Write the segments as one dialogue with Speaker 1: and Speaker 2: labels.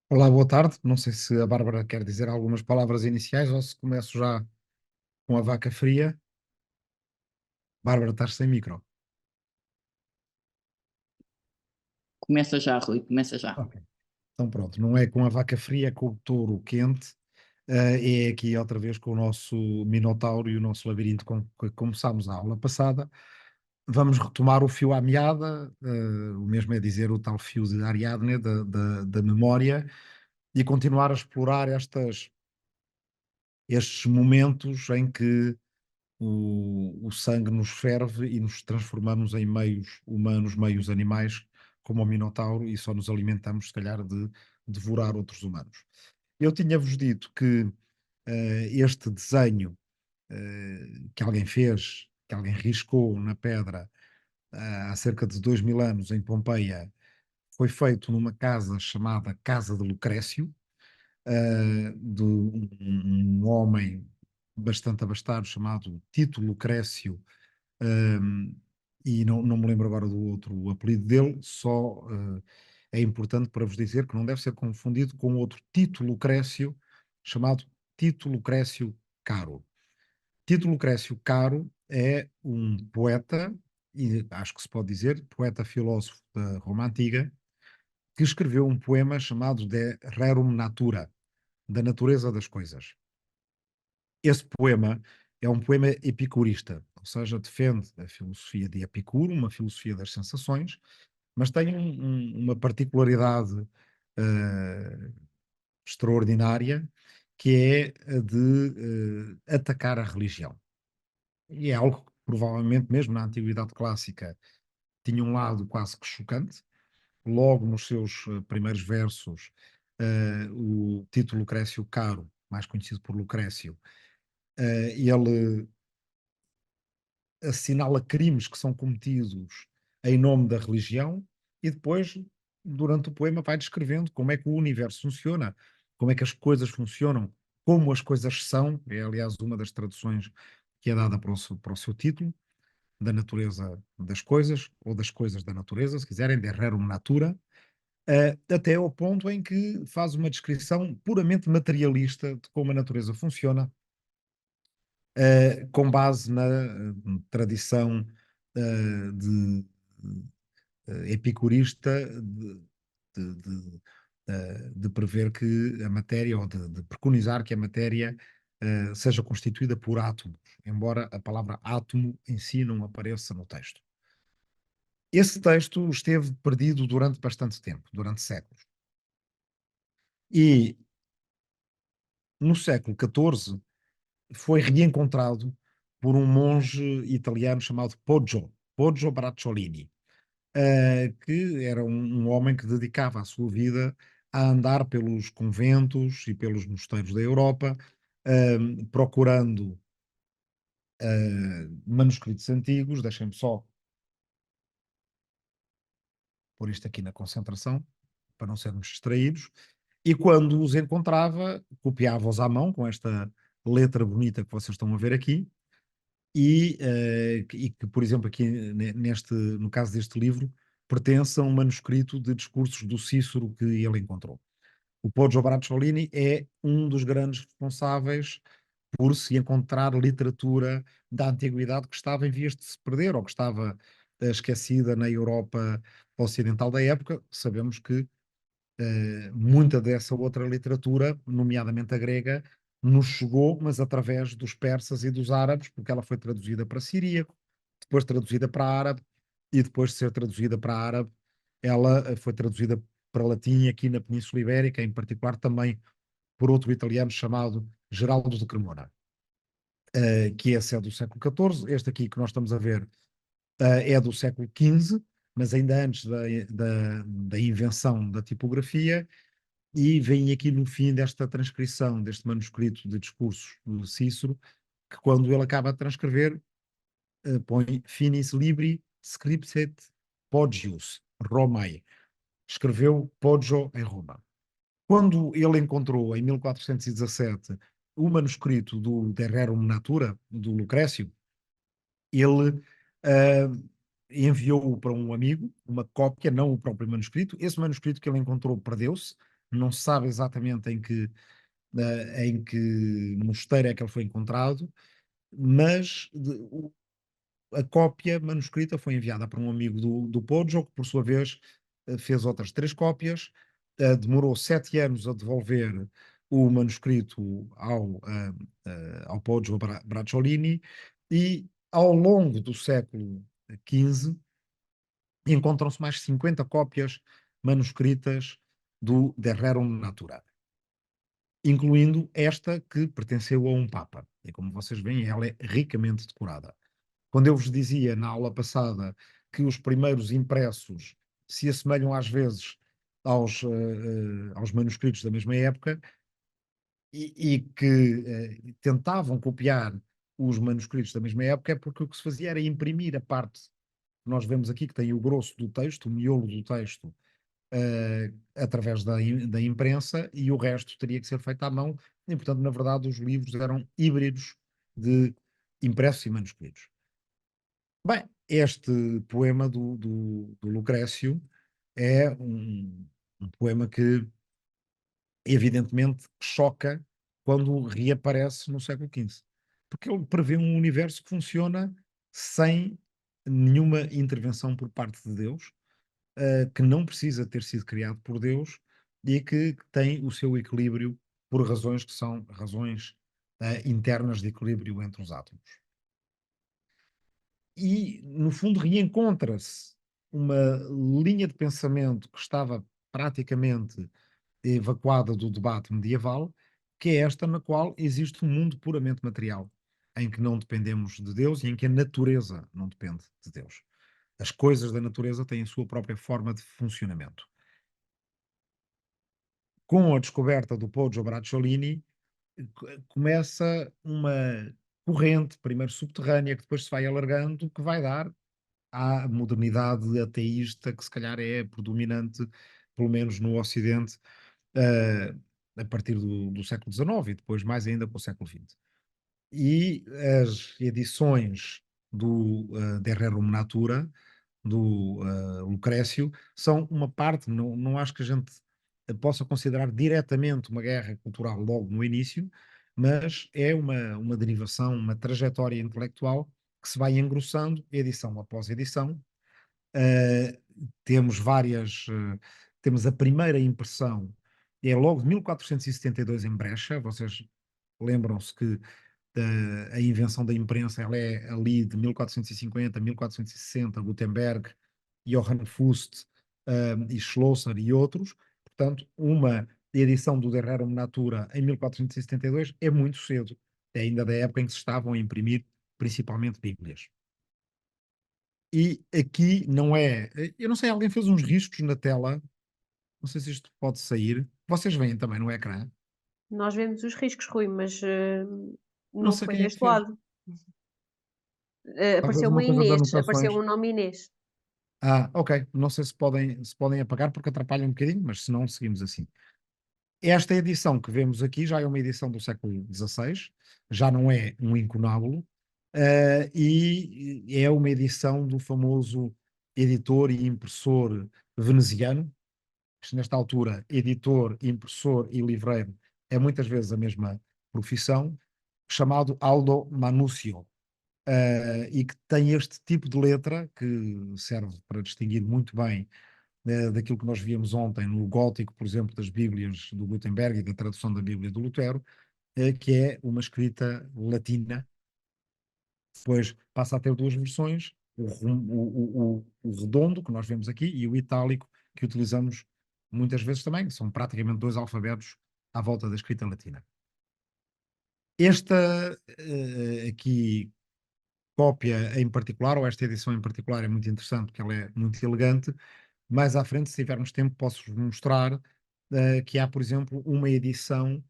Speaker 1: Olá, boa tarde. Não sei se a Bárbara quer dizer algumas palavras iniciais ou se começo já com a vaca fria. Bárbara, estás sem micro.
Speaker 2: Começa já, Rui, começa já.
Speaker 1: Ok. Então pronto, não é com a vaca fria, é com o touro quente. É aqui outra vez com o nosso Minotauro e o nosso labirinto com que começámos a aula passada. Vamos retomar o fio à meada, o mesmo é dizer o tal fio de Ariadne, da memória, e continuar a explorar estes momentos em que o sangue nos ferve e nos transformamos em meios humanos, meios animais, como o Minotauro, e só nos alimentamos, se calhar, de devorar outros humanos. Eu tinha-vos dito que este desenho que alguém fez, que alguém riscou na pedra há cerca de 2000 anos em Pompeia, foi feito numa casa chamada Casa de Lucrécio, de um homem bastante abastado chamado Tito Lucrécio, um, e não me lembro agora do outro apelido dele, só é importante para vos dizer que não deve ser confundido com outro Tito Lucrécio, chamado Tito Lucrécio Caro. Tito Lucrécio Caro é um poeta, e acho que se pode dizer, poeta-filósofo da Roma Antiga, que escreveu um poema chamado De Rerum Natura, da natureza das coisas. Esse poema é um poema epicurista, ou seja, defende a filosofia de Epicuro, uma filosofia das sensações, mas tem uma particularidade uh, extraordinária, que é a de atacar a religião. E é algo que provavelmente, mesmo na Antiguidade Clássica, tinha um lado quase que chocante. Logo nos seus primeiros versos, o Tito Lucrécio Caro, mais conhecido por Lucrécio, ele assinala crimes que são cometidos em nome da religião e depois, durante o poema, vai descrevendo como é que o universo funciona, como é que as coisas funcionam, como as coisas são. É, aliás, uma das traduções que é dada para o seu título, da natureza das coisas, ou das coisas da natureza, se quiserem, de rerum natura, até ao ponto em que faz uma descrição puramente materialista de como a natureza funciona, com base na tradição epicurista de prever que a matéria, ou de preconizar que a matéria seja constituída por átomos, embora a palavra átomo em si não apareça no texto. Esse texto esteve perdido durante bastante tempo, durante séculos. E no século XIV foi reencontrado por um monge italiano chamado Poggio Bracciolini, que era um homem que dedicava a sua vida a andar pelos conventos e pelos mosteiros da Europa, procurando manuscritos antigos. Deixem-me só pôr isto aqui na concentração, para não sermos distraídos, e quando os encontrava, copiava-os à mão, com esta letra bonita que vocês estão a ver aqui, e que, por exemplo, aqui no caso deste livro, pertence a um manuscrito de discursos do Cícero que ele encontrou. O Poggio Bracciolini é um dos grandes responsáveis por se encontrar literatura da antiguidade que estava em vias de se perder, ou que estava esquecida na Europa ocidental da época. Sabemos que muita dessa outra literatura, nomeadamente a grega, nos chegou, mas através dos persas e dos árabes, porque ela foi traduzida para siríaco, depois traduzida para árabe, e depois de ser traduzida para árabe, ela foi traduzida para latim aqui na Península Ibérica, em particular também por outro italiano chamado Geraldo de Cremona, que esse é do século XIV. Este aqui que nós estamos a ver é do século XV, mas ainda antes da invenção da tipografia, e vem aqui no fim desta transcrição, deste manuscrito de discursos do Cícero, que quando ele acaba de transcrever, põe Finis Libri Scriptet Poggius Romae. Escreveu Poggio em Roma. Quando ele encontrou, em 1417, o manuscrito do De Rerum Natura, do Lucrécio, ele enviou-o para um amigo, uma cópia, não o próprio manuscrito. Esse manuscrito que ele encontrou perdeu-se, não se sabe exatamente em que mosteiro é que ele foi encontrado, mas a cópia manuscrita foi enviada para um amigo do Poggio, que por sua vez fez outras 3 cópias, demorou 7 anos a devolver o manuscrito ao Poggio Bracciolini, e ao longo do século XV encontram-se mais 50 cópias manuscritas do De Rerum Natura, incluindo esta que pertenceu a um papa. E como vocês veem, ela é ricamente decorada. Quando eu vos dizia na aula passada que os primeiros impressos se assemelham às vezes aos manuscritos da mesma época, e que tentavam copiar os manuscritos da mesma época, é porque o que se fazia era imprimir a parte que nós vemos aqui, que tem o grosso do texto, o miolo do texto, através da imprensa, e o resto teria que ser feito à mão, e portanto, na verdade, os livros eram híbridos de impressos e manuscritos. Bem, este poema do Lucrécio é um poema que evidentemente choca quando reaparece no século XV, porque ele prevê um universo que funciona sem nenhuma intervenção por parte de Deus, que não precisa ter sido criado por Deus e que tem o seu equilíbrio por razões que são razões internas de equilíbrio entre os átomos. E, no fundo, reencontra-se uma linha de pensamento que estava praticamente evacuada do debate medieval, que é esta na qual existe um mundo puramente material, em que não dependemos de Deus e em que a natureza não depende de Deus. As coisas da natureza têm a sua própria forma de funcionamento. Com a descoberta do Poggio Bracciolini, começa uma corrente, primeiro subterrânea, que depois se vai alargando, que vai dar à modernidade ateísta, que se calhar é predominante, pelo menos no Ocidente, eh, a partir do século XIX e depois mais ainda com o século XX. E as edições do De Rerum Natura, do Lucrécio, são uma parte, não acho que a gente possa considerar diretamente uma guerra cultural logo no início, mas é uma derivação, uma trajetória intelectual que se vai engrossando edição após edição. Uh, temos temos a primeira impressão, é logo de 1472 em Brecha. Vocês lembram-se que a invenção da imprensa ela é ali de 1450, 1460, Gutenberg, Johann Fust, e Schlosser e outros. Portanto, uma edição do De Rerum Natura em 1472 é muito cedo, é ainda da época em que se estavam a imprimir principalmente bíblias. E aqui não é. Eu não sei, alguém fez uns riscos na tela. Não sei se isto pode sair. Vocês veem também no ecrã.
Speaker 3: Nós vemos os riscos, Rui, mas,
Speaker 1: Não
Speaker 3: não
Speaker 1: sei
Speaker 3: foi
Speaker 1: quem é que
Speaker 3: deste
Speaker 1: fez.
Speaker 3: lado.
Speaker 1: Talvez
Speaker 3: Apareceu
Speaker 1: uma
Speaker 3: uma
Speaker 1: coisa de
Speaker 3: Inês, apareceu
Speaker 1: anotações.
Speaker 3: um nome Inês.
Speaker 1: Ok. Não sei se podem apagar porque atrapalha um bocadinho, mas se não, seguimos assim. Esta edição que vemos aqui já é uma edição do século XVI, já não é um incunábulo, e é uma edição do famoso editor e impressor veneziano. Nesta altura, editor, impressor e livreiro é muitas vezes a mesma profissão, chamado Aldo Manusio, e que tem este tipo de letra que serve para distinguir muito bem daquilo que nós víamos ontem no gótico, por exemplo, das Bíblias do Gutenberg e da tradução da Bíblia do Lutero, que é uma escrita latina. Depois passa a ter duas versões, o redondo, que nós vemos aqui, e o itálico, que utilizamos muitas vezes também, são praticamente dois alfabetos à volta da escrita latina. Esta aqui cópia em particular, ou esta edição em particular, é muito interessante porque ela é muito elegante. Mais à frente, se tivermos tempo, posso-vos mostrar que há, por exemplo, uma edição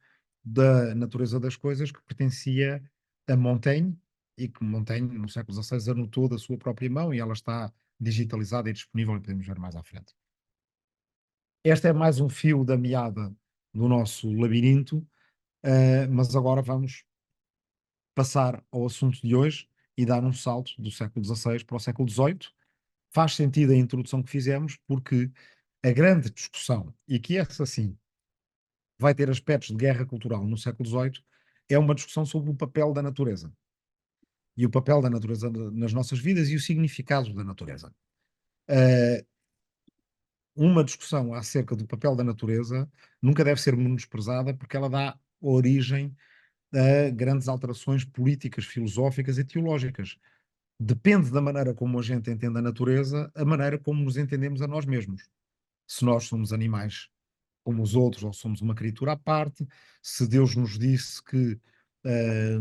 Speaker 1: da Natureza das Coisas que pertencia a Montaigne, e que Montaigne, no século XVI, anotou da sua própria mão, e ela está digitalizada e disponível, e podemos ver mais à frente. Este é mais um fio da meada do nosso labirinto, mas agora vamos passar ao assunto de hoje e dar um salto do século XVI para o século XVIII. Faz sentido a introdução que fizemos, porque a grande discussão, e que essa sim vai ter aspectos de guerra cultural no século XVIII, é uma discussão sobre o papel da natureza. E o papel da natureza nas nossas vidas e o significado da natureza. Uma discussão acerca do papel da natureza nunca deve ser menosprezada, porque ela dá origem a grandes alterações políticas, filosóficas e teológicas. Depende da maneira como a gente entende a natureza, a maneira como nos entendemos a nós mesmos. Se nós somos animais como os outros, ou somos uma criatura à parte, se Deus nos disse que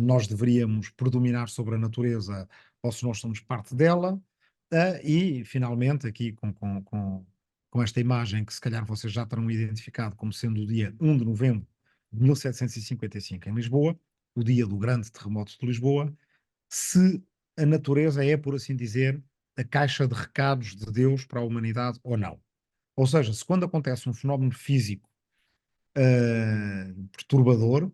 Speaker 1: nós deveríamos predominar sobre a natureza, ou se nós somos parte dela, e finalmente, aqui com esta imagem que se calhar vocês já terão identificado como sendo o dia 1 de novembro de 1755 em Lisboa, o dia do grande terremoto de Lisboa, se a natureza é, por assim dizer, a caixa de recados de Deus para a humanidade ou não. Ou seja, se quando acontece um fenómeno físico perturbador,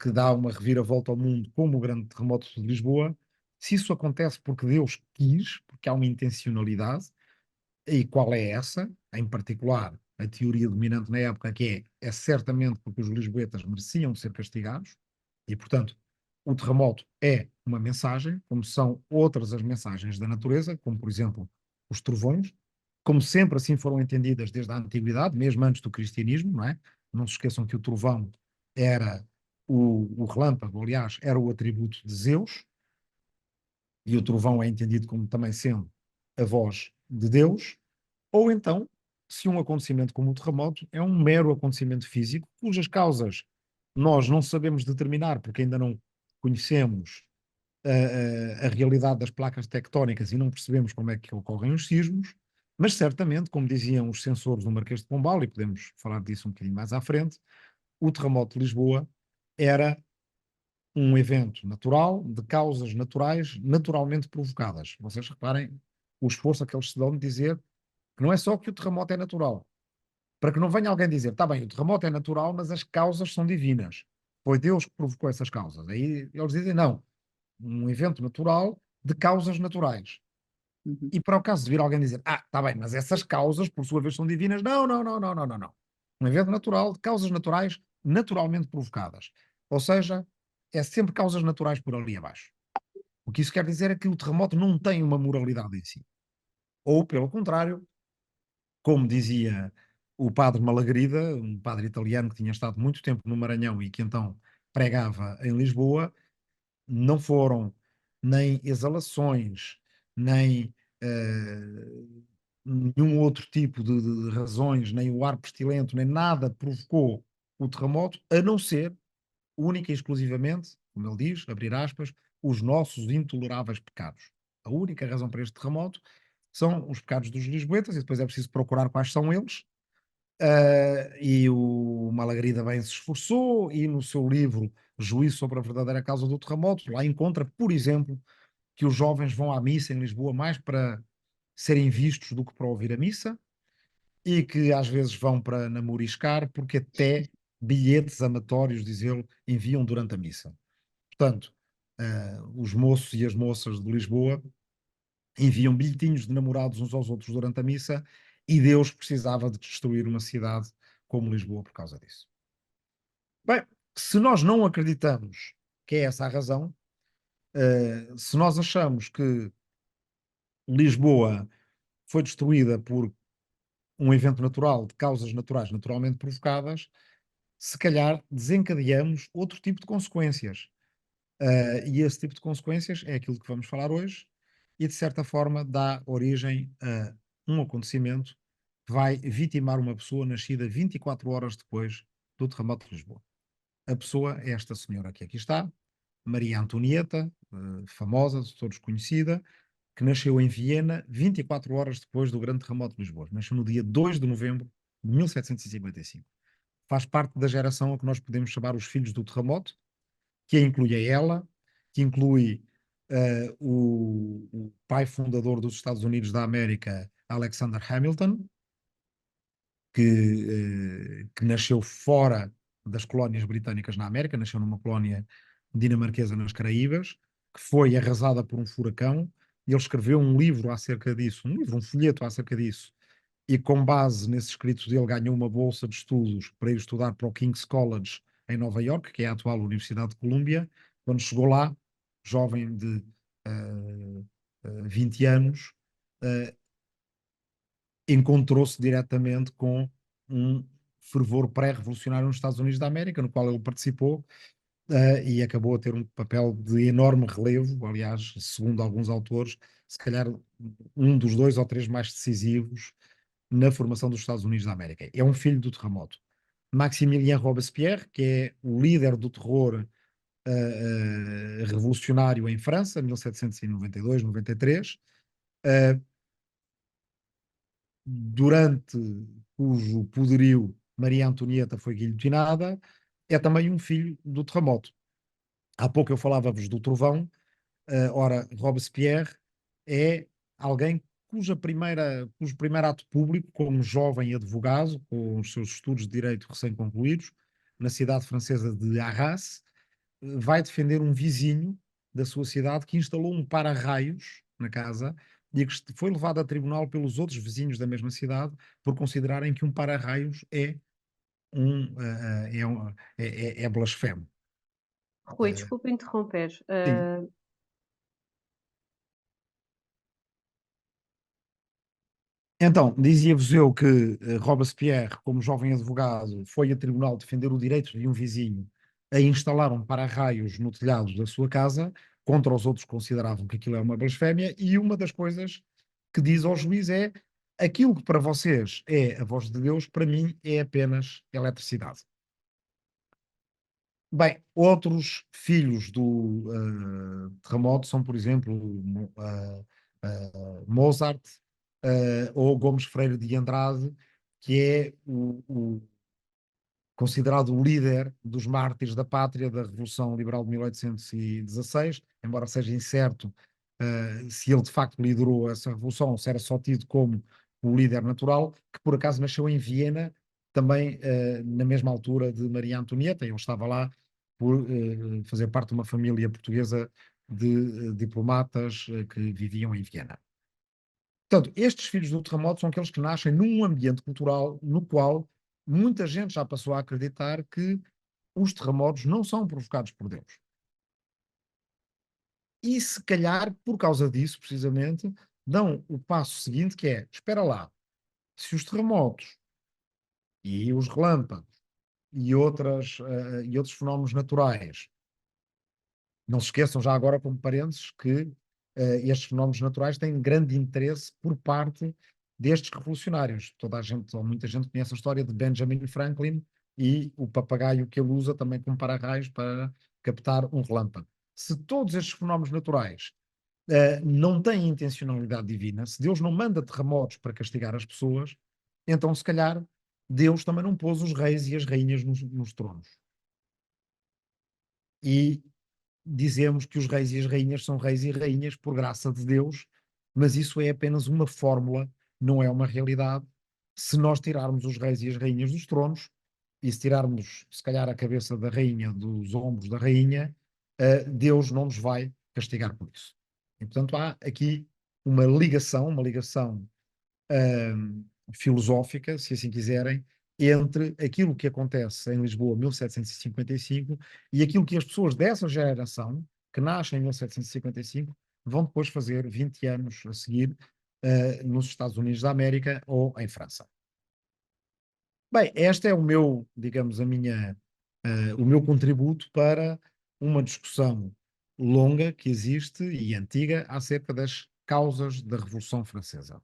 Speaker 1: que dá uma reviravolta ao mundo, como o grande terremoto de Lisboa, se isso acontece porque Deus quis, porque há uma intencionalidade, e qual é essa? Em particular, a teoria dominante na época, que é certamente porque os lisboetas mereciam de ser castigados, e portanto o terremoto é uma mensagem, como são outras as mensagens da natureza, como por exemplo os trovões, como sempre assim foram entendidas desde a antiguidade, mesmo antes do cristianismo, não é? Não se esqueçam que o trovão era o relâmpago, aliás, era o atributo de Zeus, e o trovão é entendido como também sendo a voz de Deus, ou então, se um acontecimento como o terremoto é um mero acontecimento físico, cujas causas nós não sabemos determinar, porque ainda não conhecemos a realidade das placas tectónicas e não percebemos como é que ocorrem os sismos, mas certamente, como diziam os sensores do Marquês de Pombal, e podemos falar disso um bocadinho mais à frente, o terremoto de Lisboa era um evento natural, de causas naturais, naturalmente provocadas. Vocês reparem o esforço a que eles se dão de dizer que não é só que o terremoto é natural, para que não venha alguém dizer, está bem, o terremoto é natural, mas as causas são divinas. Foi Deus que provocou essas causas. Aí eles dizem, não, um evento natural de causas naturais.
Speaker 2: Uhum.
Speaker 1: E para o caso de vir alguém dizer, está bem, mas essas causas, por sua vez, são divinas. Não, não, não, não, não, não, não. Um evento natural de causas naturais naturalmente provocadas. Ou seja, é sempre causas naturais por ali abaixo. O que isso quer dizer é que o terremoto não tem uma moralidade em si. Ou, pelo contrário, como dizia o padre Malagrida, um padre italiano que tinha estado muito tempo no Maranhão e que então pregava em Lisboa, não foram nem exalações, nem nenhum outro tipo de razões, nem o ar pestilento, nem nada provocou o terremoto, a não ser, única e exclusivamente, como ele diz, abrir aspas, os nossos intoleráveis pecados. A única razão para este terremoto são os pecados dos lisboetas, e depois é preciso procurar quais são eles. E o Malagrida bem se esforçou, e no seu livro Juízo sobre a Verdadeira Causa do Terremoto, lá encontra, por exemplo, que os jovens vão à missa em Lisboa mais para serem vistos do que para ouvir a missa, e que às vezes vão para namoriscar, porque até bilhetes amatórios, diz ele, enviam durante a missa. Portanto, os moços e as moças de Lisboa enviam bilhetinhos de namorados uns aos outros durante a missa, e Deus precisava de destruir uma cidade como Lisboa por causa disso. Bem, se nós não acreditamos que é essa a razão, se nós achamos que Lisboa foi destruída por um evento natural de causas naturais naturalmente provocadas, se calhar desencadeamos outro tipo de consequências. E esse tipo de consequências é aquilo que vamos falar hoje, e de certa forma dá origem a um acontecimento que vai vitimar uma pessoa nascida 24 horas depois do terremoto de Lisboa. A pessoa é esta senhora que aqui está, Maria Antonieta, famosa, de todos conhecida, que nasceu em Viena 24 horas depois do grande terremoto de Lisboa. Nasceu no dia 2 de novembro de 1755. Faz parte da geração a que nós podemos chamar os filhos do terremoto, que inclui a ela, que inclui o pai fundador dos Estados Unidos da América, Alexander Hamilton, que nasceu fora das colónias britânicas na América, nasceu numa colónia dinamarquesa nas Caraíbas, que foi arrasada por um furacão, e ele escreveu um livro acerca disso, um folheto acerca disso, e com base nesses escritos dele ganhou uma bolsa de estudos para ir estudar para o King's College em Nova York, que é a atual Universidade de Colômbia. Quando chegou lá, jovem de 20 anos, uh, encontrou-se diretamente com um fervor pré-revolucionário nos Estados Unidos da América, no qual ele participou, e acabou a ter um papel de enorme relevo, aliás, segundo alguns autores, se calhar um dos 2 ou 3 mais decisivos na formação dos Estados Unidos da América. É um filho do terremoto. Maximilien Robespierre, que é o líder do terror revolucionário em França, 1792, 93, durante cujo poderio Maria Antonieta foi guilhotinada, é também um filho do terremoto. Há pouco eu falava-vos do trovão. Ora, Robespierre é alguém cujo primeiro ato público, como jovem advogado, com os seus estudos de direito recém-concluídos, na cidade francesa de Arras, vai defender um vizinho da sua cidade que instalou um para-raios na casa e que foi levado a tribunal pelos outros vizinhos da mesma cidade por considerarem que um para-raios é blasfemo.
Speaker 3: Rui, desculpa interromper.
Speaker 1: Sim. Então, dizia-vos eu que Robespierre, como jovem advogado, foi a tribunal defender o direito de um vizinho a instalar um para-raios no telhado da sua casa, contra os outros que consideravam que aquilo é uma blasfémia, e uma das coisas que diz ao juiz é: aquilo que para vocês é a voz de Deus, para mim é apenas eletricidade. Bem, outros filhos do terremoto são, por exemplo, Mozart, ou Gomes Freire de Andrade, que é considerado o líder dos mártires da pátria da Revolução Liberal de 1816, embora seja incerto se ele de facto liderou essa revolução, ou se era só tido como o líder natural, que por acaso nasceu em Viena, também na mesma altura de Maria Antonieta. Ele estava lá por fazer parte de uma família portuguesa de diplomatas que viviam em Viena. Portanto, estes filhos do terremoto são aqueles que nascem num ambiente cultural no qual muita gente já passou a acreditar que os terremotos não são provocados por Deus. E se calhar, por causa disso, precisamente, dão o passo seguinte, que é: espera lá, se os terremotos e os relâmpagos e outros fenómenos naturais, não se esqueçam já agora, como parênteses, que estes fenómenos naturais têm grande interesse por parte destes revolucionários. Toda a gente, ou muita gente, conhece a história de Benjamin Franklin e o papagaio que ele usa também como para-raios para captar um relâmpago. Se todos estes fenómenos naturais não têm intencionalidade divina, se Deus não manda terremotos para castigar as pessoas, então se calhar Deus também não pôs os reis e as rainhas nos tronos. E dizemos que os reis e as rainhas são reis e rainhas por graça de Deus, mas isso é apenas uma fórmula, não é uma realidade. Se nós tirarmos os reis e as rainhas dos tronos, e se tirarmos, se calhar, a cabeça da rainha dos ombros da rainha, Deus não nos vai castigar por isso. E, portanto, há aqui uma ligação filosófica, se assim quiserem, entre aquilo que acontece em Lisboa em 1755 e aquilo que as pessoas dessa geração, que nascem em 1755, vão depois fazer 20 anos a seguir nos Estados Unidos da América ou em França. Bem, este é o meu, digamos, o meu contributo para uma discussão longa que existe e antiga acerca das causas da Revolução Francesa.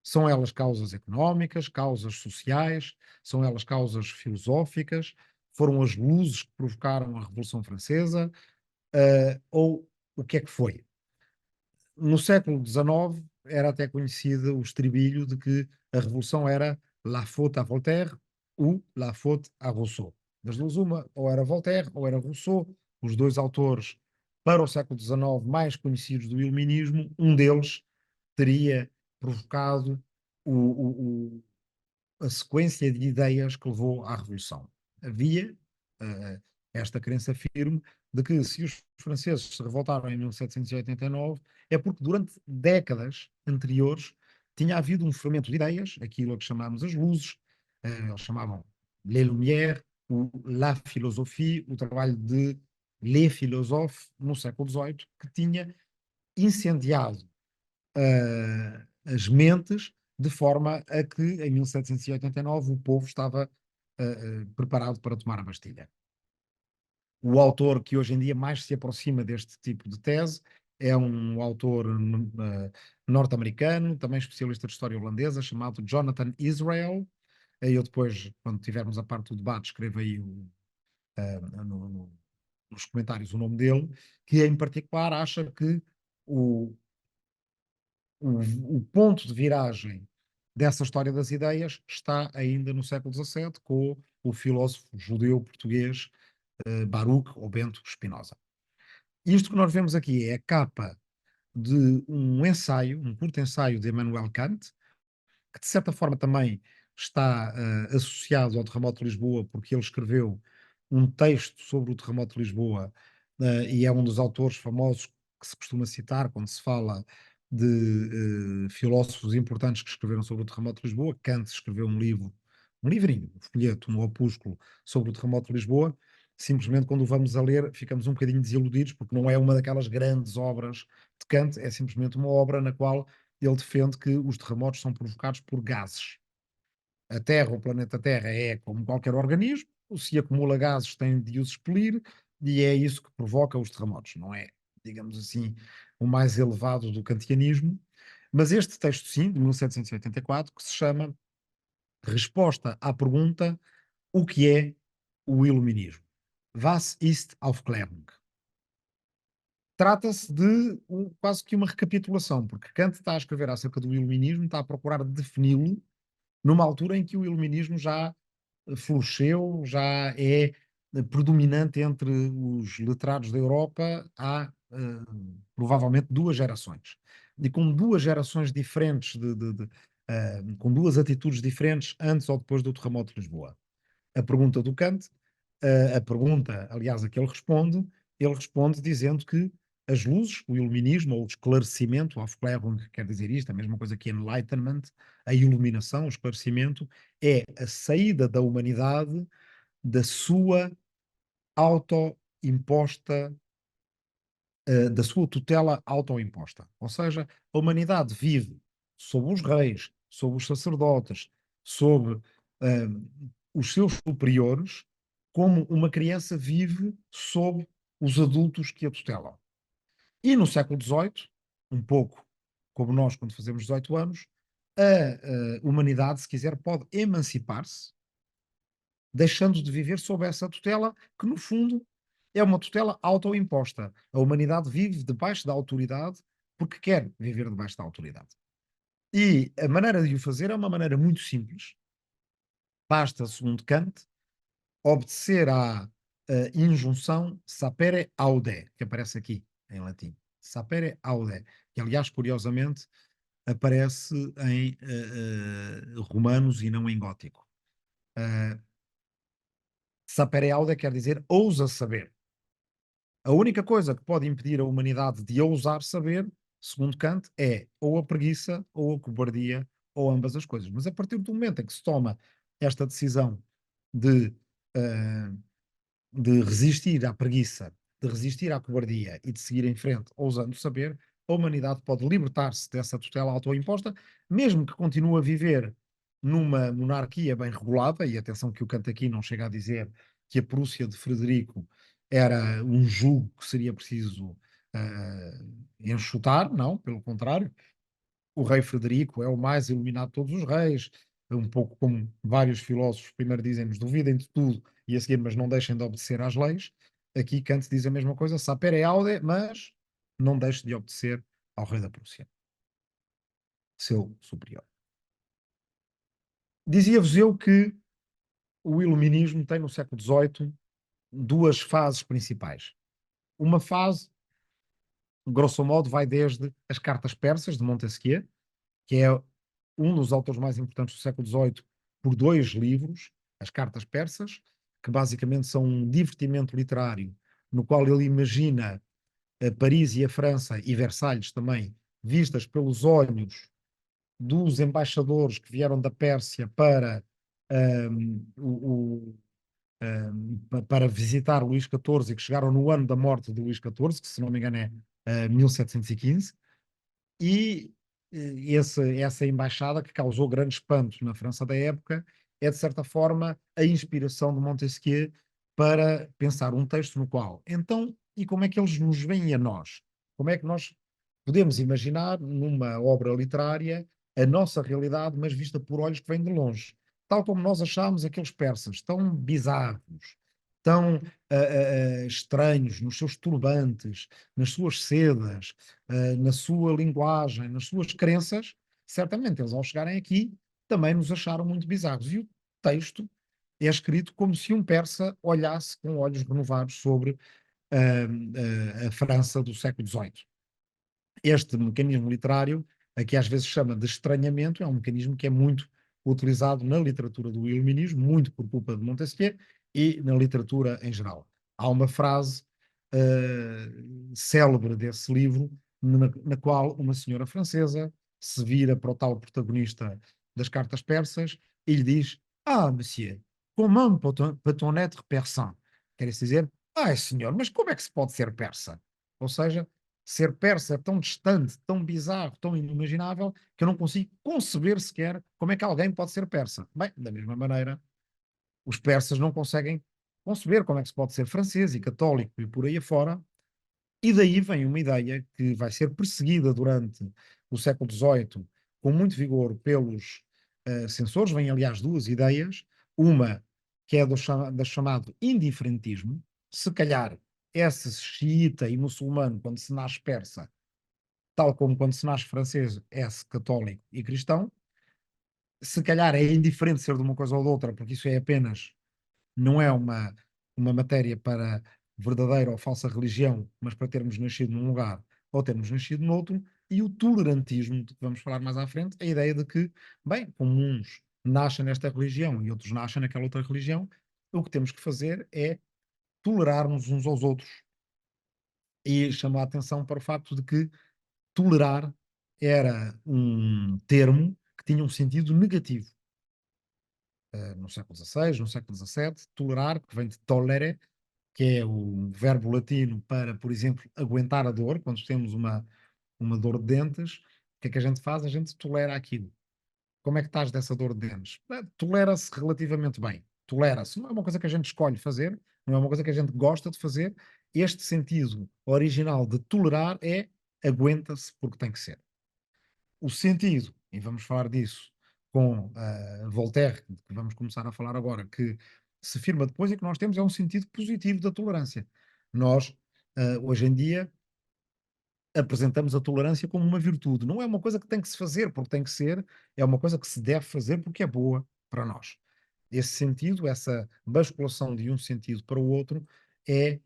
Speaker 1: São elas causas económicas, causas sociais, são elas causas filosóficas, foram as luzes que provocaram a Revolução Francesa, ou o que é que foi? No século XIX era até conhecido o estribilho de que a Revolução era la faute à Voltaire ou la faute à Rousseau. Das duas uma, ou era Voltaire ou era Rousseau, os dois autores para o século XIX mais conhecidos do iluminismo, um deles teria provocado a sequência de ideias que levou à Revolução. Havia esta crença firme de que se os franceses se revoltaram em 1789 é porque durante décadas anteriores tinha havido um fermento de ideias, aquilo a que chamamos as luzes, eles chamavam Les Lumières, o La Philosophie, o trabalho de Les Philosophes no século XVIII, que tinha incendiado as mentes, de forma a que em 1789 o povo estava preparado para tomar a Bastilha. O autor que hoje em dia mais se aproxima deste tipo de tese é um autor norte-americano, também especialista de história holandesa, chamado Jonathan Israel. Eu depois, quando tivermos a parte do debate, escrevo aí nos comentários o nome dele, que em particular acha que o, o ponto de viragem dessa história das ideias está ainda no século XVII, com o filósofo judeu-português Baruch ou Bento Spinoza. Isto que nós vemos aqui é a capa de um ensaio, um curto ensaio de Immanuel Kant, que de certa forma também está associado ao terremoto de Lisboa, porque ele escreveu um texto sobre o terremoto de Lisboa e é um dos autores famosos que se costuma citar quando se fala de filósofos importantes que escreveram sobre o terremoto de Lisboa. Kant escreveu um livro, um livrinho, um folheto, um opúsculo sobre o terremoto de Lisboa. Simplesmente quando o vamos a ler ficamos um bocadinho desiludidos, porque não é uma daquelas grandes obras de Kant, é simplesmente uma obra na qual ele defende que os terremotos são provocados por gases. A Terra, o planeta Terra, é como qualquer organismo, se acumula gases tem de os expelir e é isso que provoca os terremotos. Não é, digamos assim, o mais elevado do kantianismo, mas este texto, sim, de 1784, que se chama Resposta à pergunta: o que é o iluminismo? Was ist Aufklärung? Trata-se de quase que uma recapitulação, porque Kant está a escrever acerca do iluminismo, está a procurar defini-lo numa altura em que o iluminismo já floresceu, já é predominante entre os letrados da Europa há provavelmente 2 gerações. E com 2 gerações diferentes, com 2 atitudes diferentes antes ou depois do terremoto de Lisboa. A pergunta do Kant, a pergunta, aliás, a que ele responde dizendo que as luzes, o iluminismo ou o esclarecimento, Aufklärung quer dizer isto, a mesma coisa que enlightenment, a iluminação, o esclarecimento, é a saída da humanidade da sua autoimposta, da sua tutela autoimposta. Ou seja, a humanidade vive sob os reis, sob os sacerdotes, sob os seus superiores, como uma criança vive sob os adultos que a tutelam. E no século XVIII, um pouco como nós quando fazemos 18 anos, a humanidade, se quiser, pode emancipar-se, deixando de viver sob essa tutela, que no fundo é uma tutela autoimposta. A humanidade vive debaixo da autoridade porque quer viver debaixo da autoridade. E a maneira de o fazer é uma maneira muito simples. Basta, segundo Kant, obedecer à injunção sapere aude, que aparece aqui em latim. Sapere aude, que aliás, curiosamente, aparece em romanos e não em gótico. Sapere aude quer dizer ousa saber. A única coisa que pode impedir a humanidade de ousar saber, segundo Kant, é ou a preguiça ou a cobardia, ou ambas as coisas. Mas a partir do momento em que se toma esta decisão de, uh, de resistir à preguiça, de resistir à cobardia e de seguir em frente, ousando saber, a humanidade pode libertar-se dessa tutela autoimposta, mesmo que continue a viver numa monarquia bem regulada, e atenção que o Kant aqui não chega a dizer que a Prússia de Frederico era um jugo que seria preciso enxutar, não, pelo contrário, o rei Frederico é o mais iluminado de todos os reis, um pouco como vários filósofos primeiro dizem-nos, duvidem de tudo e a seguir, mas não deixem de obedecer às leis. Aqui Kant diz a mesma coisa, sapere aude, mas não deixe de obedecer ao rei da Prússia, seu superior. Dizia-vos eu que o iluminismo tem no século XVIII 2 fases principais. Uma fase, grosso modo, vai desde as cartas persas de Montesquieu, que é um dos autores mais importantes do século XVIII, por 2 livros, as cartas persas, que basicamente são um divertimento literário, no qual ele imagina Paris e a França, e Versalhes também, vistas pelos olhos dos embaixadores que vieram da Pérsia para, para visitar Luís XIV e que chegaram no ano da morte de Luís XIV, que se não me engano é 1715, e essa embaixada que causou grande espanto na França da época é, de certa forma, a inspiração de Montesquieu para pensar um texto no qual, então, e como é que eles nos veem a nós? Como é que nós podemos imaginar numa obra literária a nossa realidade, mas vista por olhos que vêm de longe? Tal como nós achámos aqueles persas tão bizarros, tão estranhos nos seus turbantes, nas suas sedas, na sua linguagem, nas suas crenças, certamente eles ao chegarem aqui também nos acharam muito bizarros. E o texto é escrito como se um persa olhasse com olhos renovados sobre a França do século XVIII. Este mecanismo literário, a que às vezes chama de estranhamento, é um mecanismo que é muito utilizado na literatura do iluminismo, muito por culpa de Montesquieu, e na literatura em geral. Há uma frase célebre desse livro, na qual uma senhora francesa se vira para o tal protagonista das cartas persas e lhe diz: Ah, monsieur, comment peut-on être persan? Quer dizer, ai senhor, mas como é que se pode ser persa? Ou seja, ser persa é tão distante, tão bizarro, tão inimaginável, que eu não consigo conceber sequer como é que alguém pode ser persa. Bem, da mesma maneira, os persas não conseguem conceber como é que se pode ser francês e católico e por aí afora, e daí vem uma ideia que vai ser perseguida durante o século XVIII com muito vigor pelos censores. Vêm, aliás, duas ideias. Uma que é do chamado indiferentismo. Se calhar esse xiita e muçulmano, quando se nasce persa, tal como quando se nasce francês, é-se católico e cristão. Se calhar é indiferente ser de uma coisa ou de outra, porque isso é apenas, não é uma matéria para verdadeira ou falsa religião, mas para termos nascido num lugar ou termos nascido noutro, e o tolerantismo, de que vamos falar mais à frente, a ideia de que, bem, como uns nascem nesta religião e outros nascem naquela outra religião, o que temos que fazer é tolerar-nos uns aos outros. E chamar a atenção para o facto de que tolerar era um termo que tinha um sentido negativo. No século XVI, no século XVII, tolerar, que vem de tollere, que é o verbo latino para, por exemplo, aguentar a dor, quando temos uma dor de dentes, o que é que a gente faz? A gente tolera aquilo. Como é que estás dessa dor de dentes? Tolera-se relativamente bem. Tolera-se. Não é uma coisa que a gente escolhe fazer, não é uma coisa que a gente gosta de fazer. Este sentido original de tolerar é aguenta-se porque tem que ser. O sentido, e vamos falar disso com Voltaire, que vamos começar a falar agora, que se firma depois, é que nós temos é um sentido positivo da tolerância. Nós, hoje em dia, apresentamos a tolerância como uma virtude. Não é uma coisa que tem que se fazer porque tem que ser, é uma coisa que se deve fazer porque é boa para nós. Esse sentido, essa basculação de um sentido para o outro, é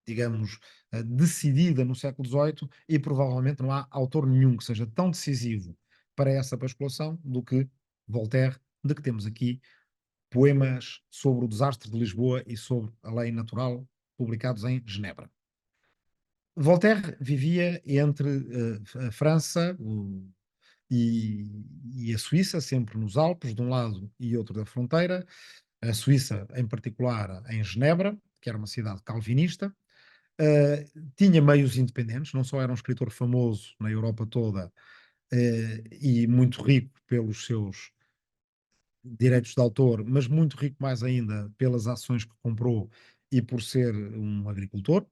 Speaker 1: digamos, decidida no século XVIII e provavelmente não há autor nenhum que seja tão decisivo para essa basculação do que Voltaire, de que temos aqui poemas sobre o desastre de Lisboa e sobre a lei natural, publicados em Genebra. Voltaire vivia entre a França e a Suíça, sempre nos Alpes, de um lado e outro da fronteira. A Suíça, em particular, em Genebra, que era uma cidade calvinista. Tinha meios independentes, não só era um escritor famoso na Europa toda e muito rico pelos seus direitos de autor, mas muito rico mais ainda pelas ações que comprou e por ser um agricultor.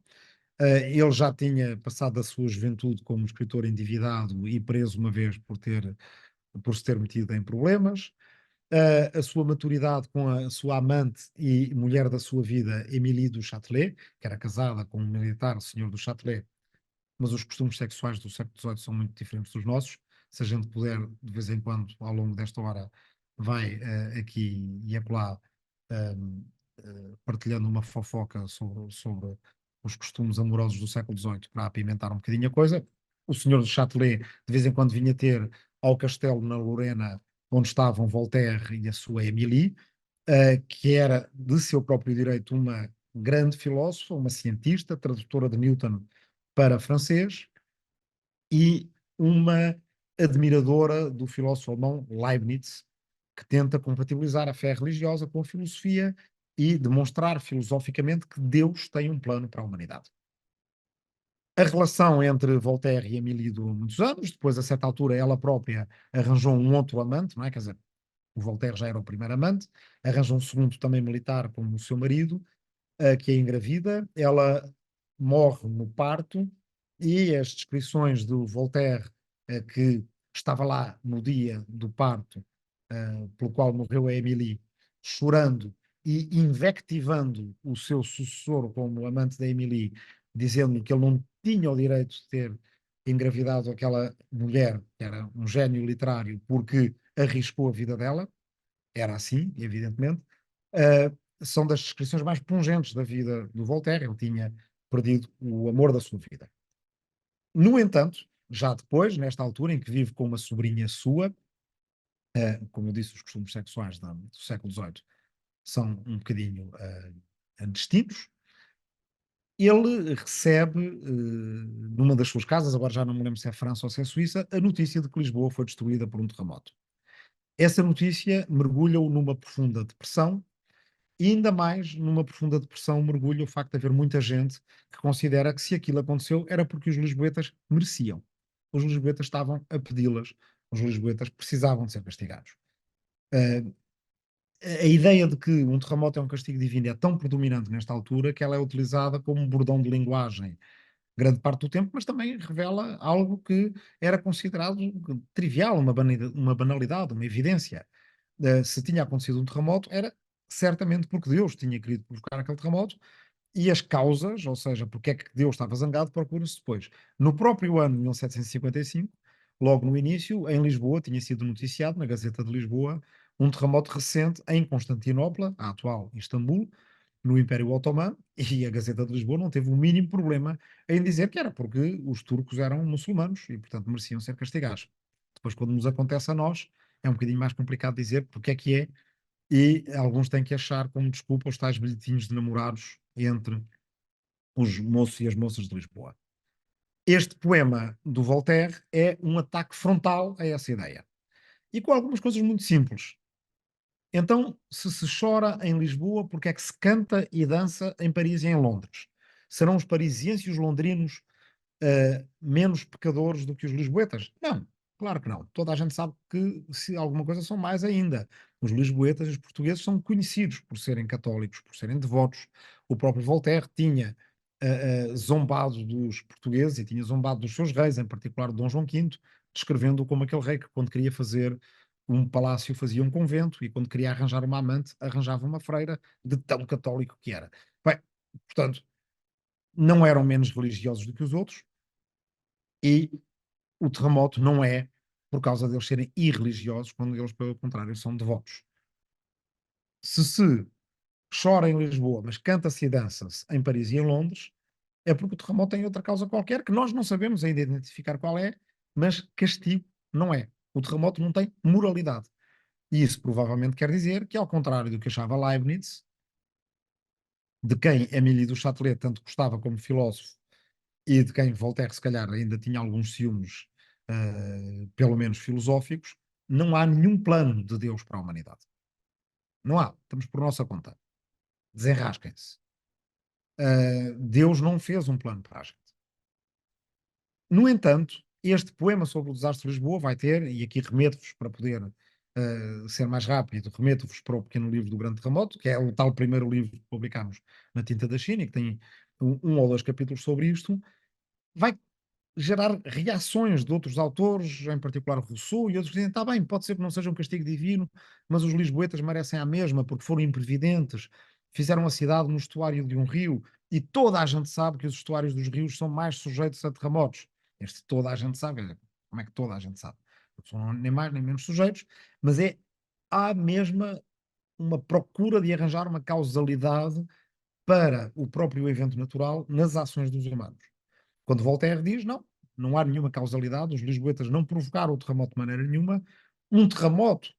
Speaker 1: Ele já tinha passado a sua juventude como escritor endividado e preso uma vez por se ter metido em problemas. A sua maturidade com a sua amante e mulher da sua vida, Émilie du Châtelet, que era casada com um militar, o senhor do Châtelet, mas os costumes sexuais do século XVIII são muito diferentes dos nossos. Se a gente puder, de vez em quando, ao longo desta hora, vai aqui e acolá partilhando uma fofoca sobre os costumes amorosos do século XVIII para apimentar um bocadinho a coisa. O senhor de Châtelet, de vez em quando, vinha ter ao castelo na Lorena, onde estavam Voltaire e a sua Émilie, que era de seu próprio direito uma grande filósofa, uma cientista, tradutora de Newton para francês, e uma admiradora do filósofo alemão Leibniz, que tenta compatibilizar a fé religiosa com a filosofia e demonstrar filosoficamente que Deus tem um plano para a humanidade. A relação entre Voltaire e Emily durou muitos anos, depois, a certa altura, ela própria arranjou um outro amante, não é? Quer dizer, o Voltaire já era o primeiro amante, arranjou um segundo também militar como o seu marido, que é engravida, ela morre no parto e as descrições do Voltaire, que estava lá no dia do parto, pelo qual morreu a Emily, chorando e invectivando o seu sucessor como amante da Emily, dizendo que ele não tinha o direito de ter engravidado aquela mulher, que era um gênio literário, porque arriscou a vida dela, era assim, evidentemente. São das descrições mais pungentes da vida do Voltaire. Ele tinha perdido o amor da sua vida. No entanto, já depois, nesta altura em que vive com uma sobrinha sua, como eu disse, os costumes sexuais do século XVIII são um bocadinho distintos. Ele recebe, numa das suas casas, agora já não me lembro se é França ou se é Suíça, a notícia de que Lisboa foi destruída por um terremoto. Essa notícia mergulha-o numa profunda depressão. E ainda mais numa profunda depressão mergulha o facto de haver muita gente que considera que se aquilo aconteceu era porque os lisboetas mereciam. Os lisboetas estavam a pedi-las, os lisboetas precisavam de ser castigados. Uh, a ideia de que um terremoto é um castigo divino é tão predominante nesta altura que ela é utilizada como um bordão de linguagem grande parte do tempo, mas também revela algo que era considerado trivial, uma banalidade, uma evidência. Se tinha acontecido um terremoto, era certamente porque Deus tinha querido provocar aquele terremoto, e as causas, ou seja, porque é que Deus estava zangado, procura-se depois. No próprio ano de 1755, logo no início, em Lisboa, tinha sido noticiado na Gazeta de Lisboa um terremoto recente em Constantinopla, a atual Istambul, no Império Otomã, e a Gazeta de Lisboa não teve o mínimo problema em dizer que era porque os turcos eram muçulmanos e, portanto, mereciam ser castigados. Depois, quando nos acontece a nós, é um bocadinho mais complicado dizer porque é, e alguns têm que achar como desculpa os tais bilhetinhos de namorados entre os moços e as moças de Lisboa. Este poema do Voltaire é um ataque frontal a essa ideia. E com algumas coisas muito simples. Então, se chora em Lisboa, porque é que se canta e dança em Paris e em Londres? Serão os parisienses e os londrinos menos pecadores do que os lisboetas? Não, claro que não. Toda a gente sabe que, se alguma coisa, são mais ainda. Os lisboetas e os portugueses são conhecidos por serem católicos, por serem devotos. O próprio Voltaire tinha zombado dos portugueses e tinha zombado dos seus reis, em particular Dom João V, descrevendo-o como aquele rei que, quando queria fazer um palácio, fazia um convento, e quando queria arranjar uma amante, arranjava uma freira, de tão católico que era. Bem, portanto, não eram menos religiosos do que os outros, e o terremoto não é por causa deles serem irreligiosos, quando eles, pelo contrário, são devotos. Se chora em Lisboa, mas canta-se e dança-se em Paris e em Londres, é porque o terremoto tem outra causa qualquer, que nós não sabemos ainda identificar qual é, mas castigo não é. O terremoto não tem moralidade. E isso provavelmente quer dizer que, ao contrário do que achava Leibniz, de quem Émilie du Châtelet tanto gostava como filósofo, e de quem Voltaire se calhar ainda tinha alguns ciúmes, pelo menos filosóficos, não há nenhum plano de Deus para a humanidade. Não há. Estamos por nossa conta. Desenrasquem-se. Deus não fez um plano para a gente. No entanto, este poema sobre o desastre de Lisboa vai ter, e aqui remeto-vos para poder ser mais rápido, remeto-vos para o pequeno livro do Grande Terremoto, que é o tal primeiro livro que publicámos na Tinta da China, e que tem um ou dois capítulos sobre isto, vai gerar reações de outros autores, em particular Rousseau, e outros que dizem: está bem, pode ser que não seja um castigo divino, mas os lisboetas merecem a mesma, porque foram imprevidentes, fizeram a cidade no estuário de um rio, e toda a gente sabe que os estuários dos rios são mais sujeitos a terremotos. Este toda a gente sabe, como é que toda a gente sabe? Porque são nem mais nem menos sujeitos, mas há mesma uma procura de arranjar uma causalidade para o próprio evento natural nas ações dos humanos. Quando Voltaire diz: não, não há nenhuma causalidade, os lisboetas não provocaram o terremoto de maneira nenhuma, um terremoto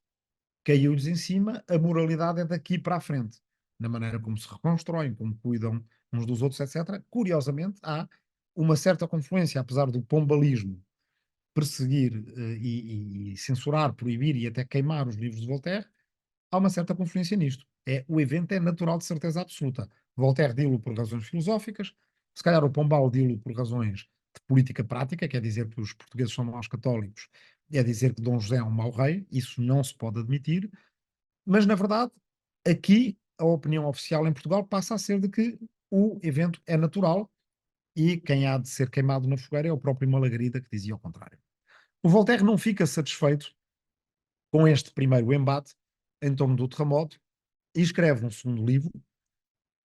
Speaker 1: caiu-lhes em cima, a moralidade é daqui para a frente, na maneira como se reconstroem, como cuidam uns dos outros, etc. Curiosamente, há uma certa confluência, apesar do pombalismo perseguir e censurar, proibir e até queimar os livros de Voltaire, há uma certa confluência nisto. O evento é natural de certeza absoluta. Voltaire dilo por razões filosóficas, se calhar o Pombal dilo por razões de política prática, quer dizer que os portugueses são maus católicos, é dizer que Dom José é um mau rei, isso não se pode admitir, mas na verdade, aqui a opinião oficial em Portugal passa a ser de que o evento é natural e quem há de ser queimado na fogueira é o próprio Malagrida, que dizia o contrário. O Voltaire não fica satisfeito com este primeiro embate em torno do terremoto e escreve um segundo livro,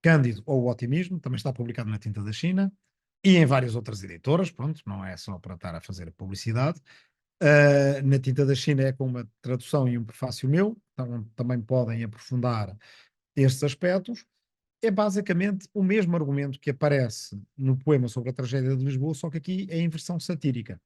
Speaker 1: Cândido ou o Otimismo, também está publicado na Tinta da China e em várias outras editoras, pronto, não é só para estar a fazer publicidade. Na Tinta da China é com uma tradução e um prefácio meu, então também podem aprofundar estes aspectos. É basicamente o mesmo argumento que aparece no poema sobre a tragédia de Lisboa, só que aqui é em versão satírica.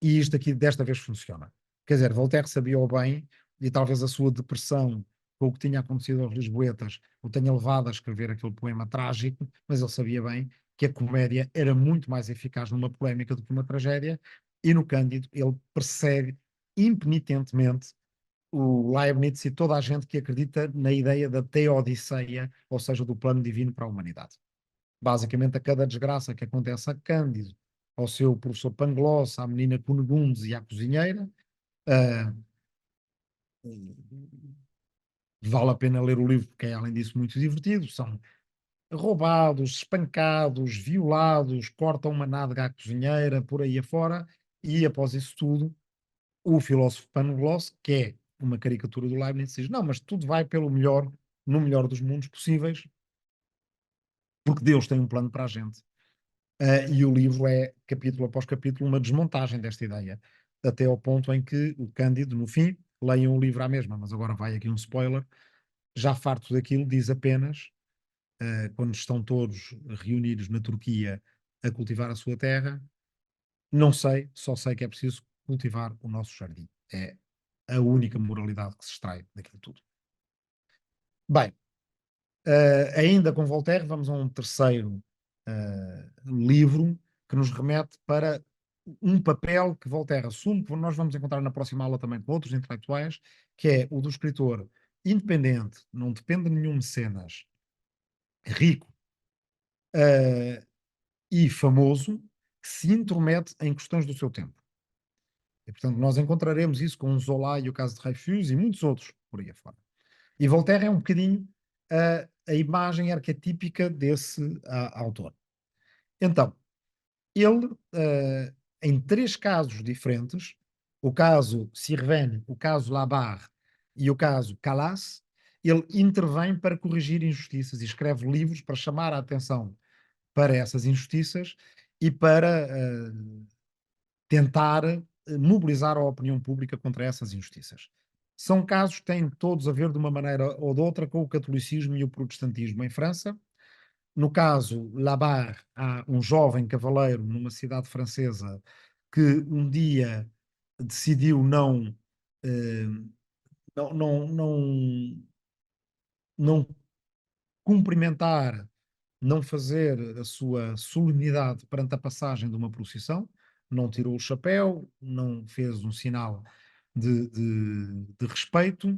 Speaker 1: E isto aqui desta vez funciona. Quer dizer, Voltaire sabia-o bem e talvez a sua depressão com o que tinha acontecido aos lisboetas o tenha levado a escrever aquele poema trágico, mas ele sabia bem que a comédia era muito mais eficaz numa polémica do que uma tragédia, e no Cândido ele persegue impenitentemente o Leibniz e toda a gente que acredita na ideia da teodiceia, ou seja, do plano divino para a humanidade. Basicamente, a cada desgraça que acontece a Cândido, ao seu professor Pangloss, à menina Cunegundes e à cozinheira, ah, vale a pena ler o livro porque é, além disso, muito divertido. São roubados, espancados, violados, cortam uma nádega à cozinheira, por aí afora, e após isso tudo, o filósofo Pangloss, que é uma caricatura do Leibniz, diz: não, mas tudo vai pelo melhor, no melhor dos mundos possíveis, porque Deus tem um plano para a gente. E o livro é, capítulo após capítulo, uma desmontagem desta ideia, até ao ponto em que o Cândido, no fim, leiam o livro à mesma, mas agora vai aqui um spoiler, já farto daquilo, diz apenas, quando estão todos reunidos na Turquia a cultivar a sua terra, não sei, só sei que é preciso cultivar o nosso jardim. É a única moralidade que se extrai daquilo tudo. Bem, ainda com Voltaire, vamos a um terceiro livro que nos remete para um papel que Voltaire assume, que nós vamos encontrar na próxima aula também com outros intelectuais, que é o do escritor independente, não depende de nenhum mecenas, rico e famoso, que se intromete em questões do seu tempo. E, portanto, nós encontraremos isso com o Zola e o caso de Dreyfus e muitos outros por aí afora. E Voltaire é um bocadinho a imagem arquetípica desse autor. Então, ele, em três casos diferentes, o caso Sirven, o caso Labarre e o caso Calas, ele intervém para corrigir injustiças e escreve livros para chamar a atenção para essas injustiças e para tentar mobilizar a opinião pública contra essas injustiças. São casos que têm todos a ver de uma maneira ou de outra com o catolicismo e o protestantismo em França. No caso Labarre, há um jovem cavaleiro numa cidade francesa que um dia decidiu eh, não cumprimentar, não fazer a sua solenidade perante a passagem de uma procissão, não tirou o chapéu, não fez um sinal de respeito,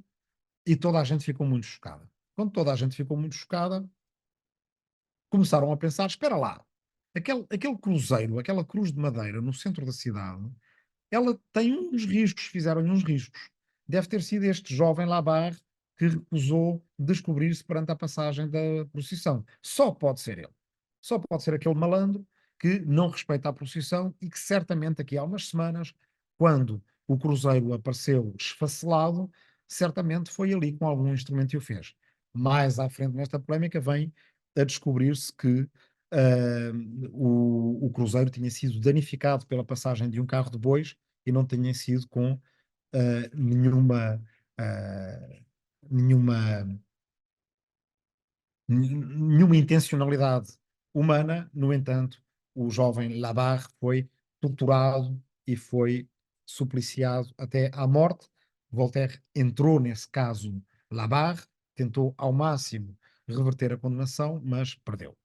Speaker 1: e toda a gente ficou muito chocada. Quando toda a gente ficou muito chocada, começaram a pensar: espera lá, aquele cruzeiro, aquela cruz de madeira no centro da cidade, ela tem uns riscos, fizeram-lhe uns riscos. Deve ter sido este jovem Labarre que recusou descobrir-se perante a passagem da procissão. Só pode ser ele. Só pode ser aquele malandro que não respeita a procissão e que certamente aqui há umas semanas, quando o cruzeiro apareceu esfacelado, certamente foi ali com algum instrumento e o fez. Mais à frente nesta polémica vem a descobrir-se que o cruzeiro tinha sido danificado pela passagem de um carro de bois e não tinha sido com nenhuma, ah, nenhuma, nenhuma intencionalidade humana. No entanto, o jovem Labarre foi torturado e foi supliciado até à morte. Voltaire entrou nesse caso Labarre, tentou ao máximo reverter a condenação, mas perdeu.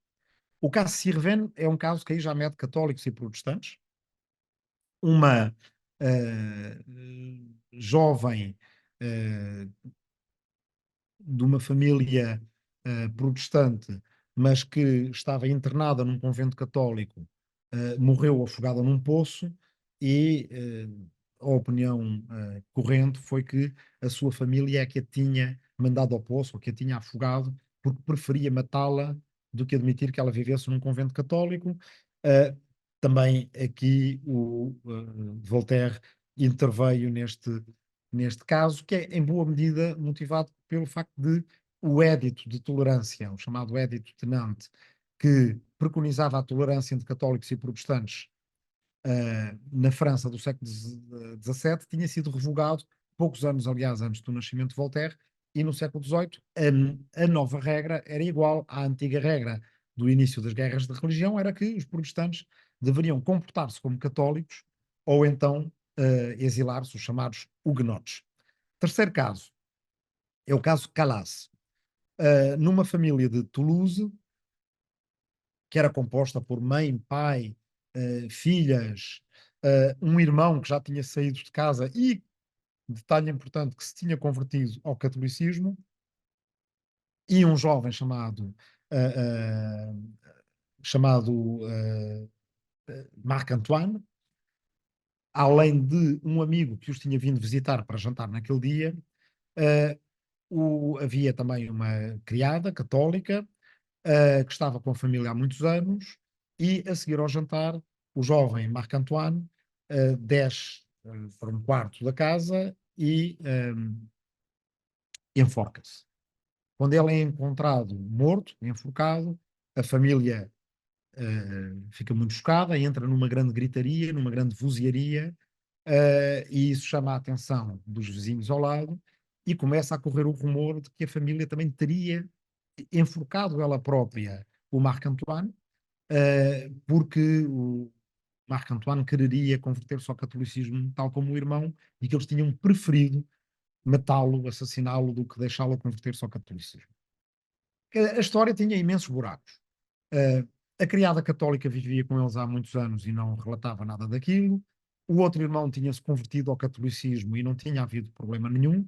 Speaker 1: O caso Sirven é um caso que aí já mete católicos e protestantes. Uma jovem, eh, de uma família protestante, mas que estava internada num convento católico, morreu afogada num poço e a opinião corrente foi que a sua família é que a tinha mandado ao poço, ou que a tinha afogado, porque preferia matá-la do que admitir que ela vivesse num convento católico. Uh, Também aqui o Voltaire interveio neste caso, que é em boa medida motivado pelo facto de o Édito de Tolerância, o chamado Édito de Nantes, que preconizava a tolerância entre católicos e protestantes na França do século XVII, tinha sido revogado poucos anos, aliás, antes do nascimento de Voltaire, e no século XVIII a nova regra era igual à antiga regra do início das guerras de religião, era que os protestantes deveriam comportar-se como católicos ou então exilar-se, os chamados huguenotes. Terceiro caso é o caso Calas. Numa família de Toulouse, que era composta por mãe, pai, filhas, um irmão que já tinha saído de casa e, detalhe importante, que se tinha convertido ao catolicismo, e um jovem chamado Marc-Antoine, além de um amigo que os tinha vindo visitar para jantar naquele dia. Havia também uma criada católica que estava com a família há muitos anos, e a seguir ao jantar, o jovem Marc-Antoine desce para um quarto da casa e enforca-se. Quando ele é encontrado morto, enforcado, a família fica muito chocada, entra numa grande gritaria, numa grande vozearia, e isso chama a atenção dos vizinhos ao lado, e começa a correr o rumor de que a família também teria enforcado ela própria o Marc-Antoine, porque o Marc-Antoine quereria converter-se ao catolicismo tal como o irmão, e que eles tinham preferido matá-lo, assassiná-lo, do que deixá-lo converter-se ao catolicismo. A história tinha imensos buracos. Uh, a criada católica vivia com eles há muitos anos e não relatava nada daquilo. O outro irmão tinha-se convertido ao catolicismo e não tinha havido problema nenhum.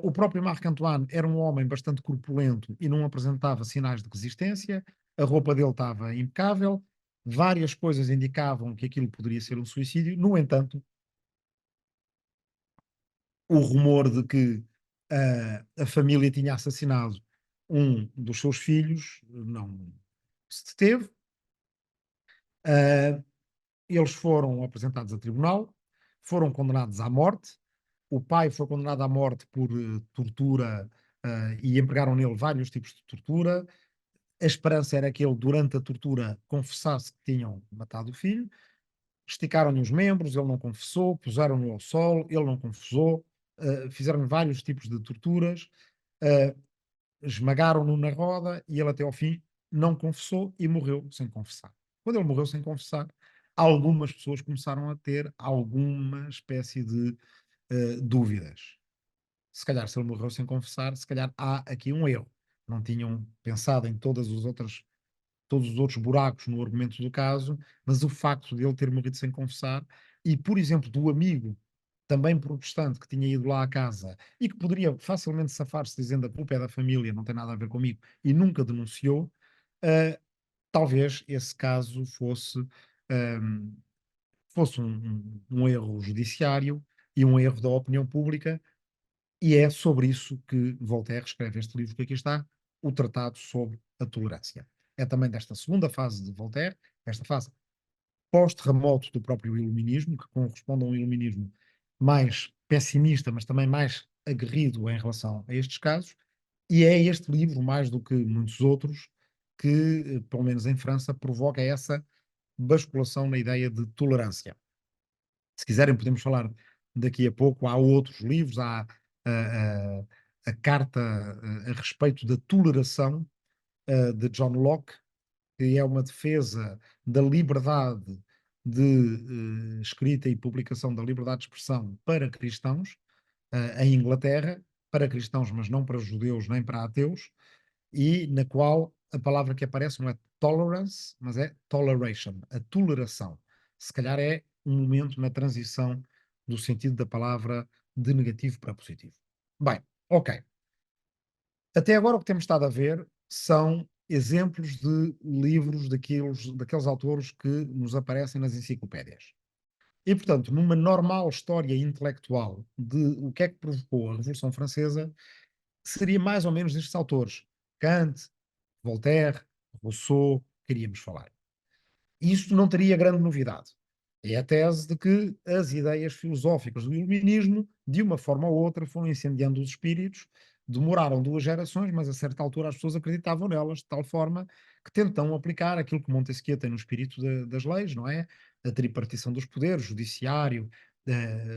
Speaker 1: O próprio Marc-Antoine era um homem bastante corpulento e não apresentava sinais de resistência. A roupa dele estava impecável. Várias coisas indicavam que aquilo poderia ser um suicídio. No entanto, o rumor de que a família tinha assassinado um dos seus filhos não se deteve. Eles foram apresentados a tribunal, foram condenados à morte. O pai foi condenado à morte por tortura e empregaram nele vários tipos de tortura. A esperança era que ele, durante a tortura, confessasse que tinham matado o filho. Esticaram-lhe os membros, ele não confessou, puseram-no ao sol, ele não confessou, fizeram-lhe vários tipos de torturas, uh, esmagaram-no na roda e ele até ao fim não confessou e morreu sem confessar. Quando ele morreu sem confessar, algumas pessoas começaram a ter alguma espécie de dúvidas. Se calhar, se ele morreu sem confessar, se calhar há aqui um erro. Não tinham pensado em todos os outros buracos no argumento do caso, mas o facto de ele ter morrido sem confessar e, por exemplo, do amigo também protestante que tinha ido lá à casa e que poderia facilmente safar-se dizendo a culpa é da família, não tem nada a ver comigo, e nunca denunciou, talvez esse caso fosse um erro judiciário e um erro da opinião pública, e é sobre isso que Voltaire escreve este livro que aqui está, o Tratado sobre a Tolerância. É também desta segunda fase de Voltaire, esta fase pós-terremoto do próprio iluminismo, que corresponde a um iluminismo mais pessimista, mas também mais aguerrido em relação a estes casos, e é este livro, mais do que muitos outros, que, pelo menos em França, provoca essa basculação na ideia de tolerância. Se quiserem, podemos falar daqui a pouco. Há outros livros, há a carta a respeito da toleração de John Locke, que é uma defesa da liberdade de escrita e publicação da liberdade de expressão para cristãos em Inglaterra, para cristãos, mas não para judeus nem para ateus, e na qual a palavra que aparece não é tolerance, mas é toleration, a toleração. Se calhar é um momento na transição do sentido da palavra de negativo para positivo. Bem, ok. Até agora o que temos estado a ver são exemplos de livros daqueles autores que nos aparecem nas enciclopédias. E, portanto, numa normal história intelectual de o que é que provocou a Revolução Francesa, seria mais ou menos destes autores. Kant, Voltaire, Rousseau, queríamos falar. Isto não teria grande novidade. É a tese de que as ideias filosóficas do iluminismo, de uma forma ou outra, foram incendiando os espíritos, demoraram 2 gerações, mas a certa altura as pessoas acreditavam nelas, de tal forma que tentam aplicar aquilo que Montesquieu tem no espírito das leis, não é? A tripartição dos poderes, judiciário,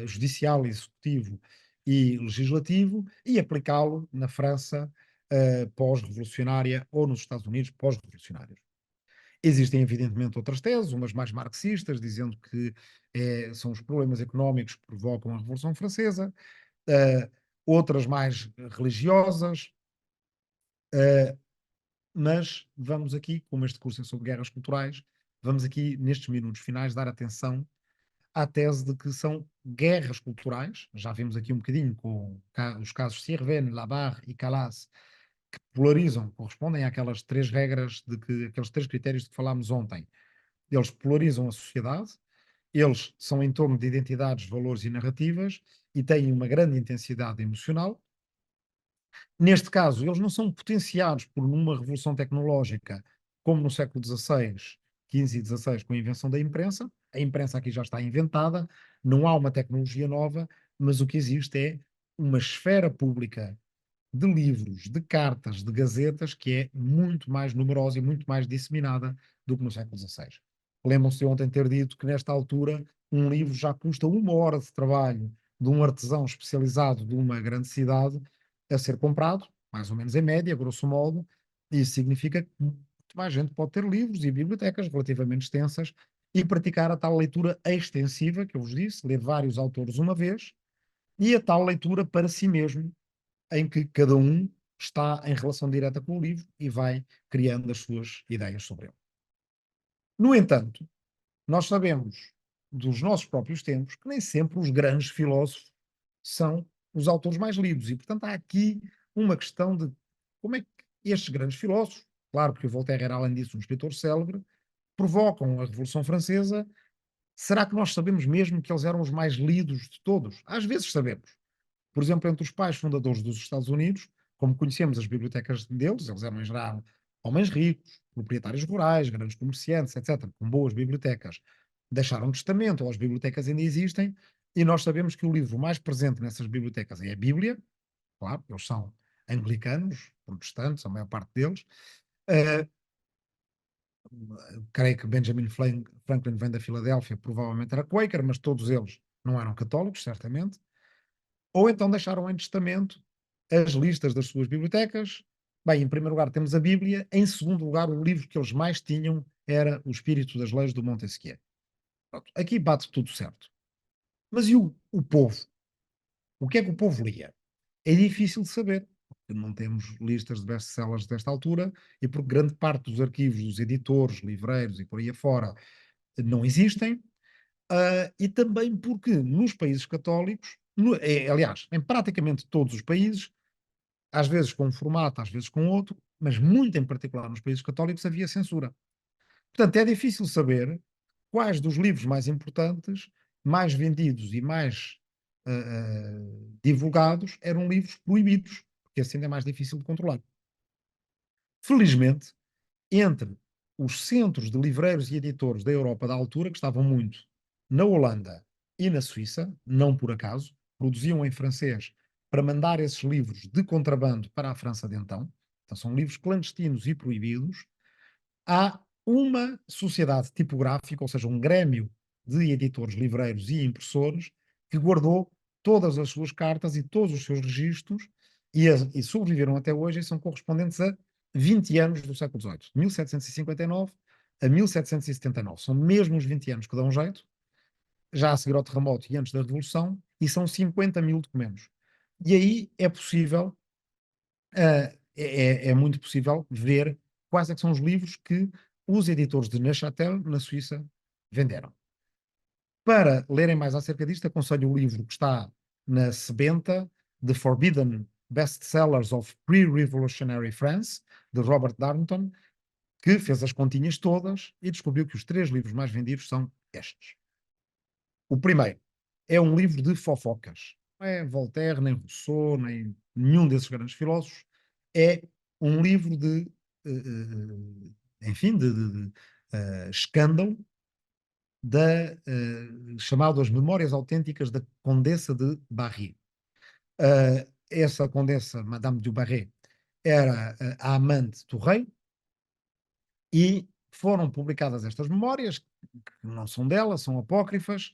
Speaker 1: judicial, executivo e legislativo, e aplicá-lo na França pós-revolucionária ou nos Estados Unidos pós-revolucionários. Existem, evidentemente, outras teses, umas mais marxistas, dizendo que são os problemas económicos que provocam a Revolução Francesa, eh, outras mais religiosas, eh, mas vamos aqui, como este curso é sobre guerras culturais, vamos aqui, nestes minutos finais, dar atenção à tese de que são guerras culturais. Já vimos aqui um bocadinho com os casos Sirven, Labarre e Calas, que polarizam, correspondem àquelas 3 regras, aqueles 3 critérios de que falámos ontem. Eles polarizam a sociedade, eles são em torno de identidades, valores e narrativas e têm uma grande intensidade emocional. Neste caso, eles não são potenciados por uma revolução tecnológica como no século XVI, XV e XVI, com a invenção da imprensa. A imprensa aqui já está inventada, não há uma tecnologia nova, mas o que existe é uma esfera pública de livros, de cartas, de gazetas, que é muito mais numerosa e muito mais disseminada do que no século XVI. Lembram-se de ontem ter dito que, nesta altura, um livro já custa 1 hora de trabalho de um artesão especializado de uma grande cidade a ser comprado, mais ou menos em média, grosso modo, e isso significa que muito mais gente pode ter livros e bibliotecas relativamente extensas e praticar a tal leitura extensiva, que eu vos disse, ler vários autores uma vez, e a tal leitura para si mesmo, em que cada um está em relação direta com o livro e vai criando as suas ideias sobre ele. No entanto, nós sabemos dos nossos próprios tempos que nem sempre os grandes filósofos são os autores mais lidos e, portanto, há aqui uma questão de como é que estes grandes filósofos, claro que o Voltaire era além disso um escritor célebre, provocam a Revolução Francesa. Será que nós sabemos mesmo que eles eram os mais lidos de todos? Às vezes sabemos. Por exemplo, entre os pais fundadores dos Estados Unidos, como conhecemos as bibliotecas deles, eles eram em geral homens ricos, proprietários rurais, grandes comerciantes, etc., com boas bibliotecas. Deixaram um testamento, ou as bibliotecas ainda existem, e nós sabemos que o livro mais presente nessas bibliotecas é a Bíblia. Claro, eles são anglicanos, protestantes, a maior parte deles. Eh, Creio que Benjamin Franklin vem da Filadélfia, provavelmente era Quaker, mas todos eles não eram católicos, certamente. Ou então deixaram em testamento as listas das suas bibliotecas. Bem, em primeiro lugar temos a Bíblia, em segundo lugar o livro que eles mais tinham era o Espírito das Leis do Montesquieu. Pronto, aqui bate tudo certo. Mas e o povo? O que é que o povo lia? É difícil de saber, porque não temos listas de best-sellers desta altura e porque grande parte dos arquivos dos editores, livreiros e por aí afora não existem. E também porque nos países católicos, aliás, em praticamente todos os países, às vezes com um formato, às vezes com outro, mas muito em particular nos países católicos havia censura. Portanto, é difícil saber quais dos livros mais importantes, mais vendidos e mais divulgados eram livros proibidos, porque assim é mais difícil de controlar. Felizmente, entre os centros de livreiros e editores da Europa da altura, que estavam muito na Holanda e na Suíça, não por acaso, produziam em francês para mandar esses livros de contrabando para a França de então são livros clandestinos e proibidos. Há uma sociedade tipográfica, ou seja, um grêmio de editores, livreiros e impressores, que guardou todas as suas cartas e todos os seus registros e sobreviveram até hoje e são correspondentes a 20 anos do século XVIII, de 1759 a 1779. São mesmo os 20 anos que dão jeito, já a seguir ao terremoto e antes da Revolução, e são 50.000 documentos. E aí é possível, é muito possível ver quais é que são os livros que os editores de Neuchâtel, na Suíça, venderam. Para lerem mais acerca disto, aconselho o livro que está na sebenta, The Forbidden Bestsellers of Pre-Revolutionary France, de Robert Darnton, que fez as continhas todas e descobriu que os 3 livros mais vendidos são estes. O primeiro é um livro de fofocas. Não é Voltaire, nem Rousseau, nem nenhum desses grandes filósofos. É um livro de, enfim, escândalo chamado As Memórias Autênticas da Condessa de Barry. Essa condessa, Madame du Barry, era a amante do rei, e foram publicadas estas memórias, que não são dela, são apócrifas,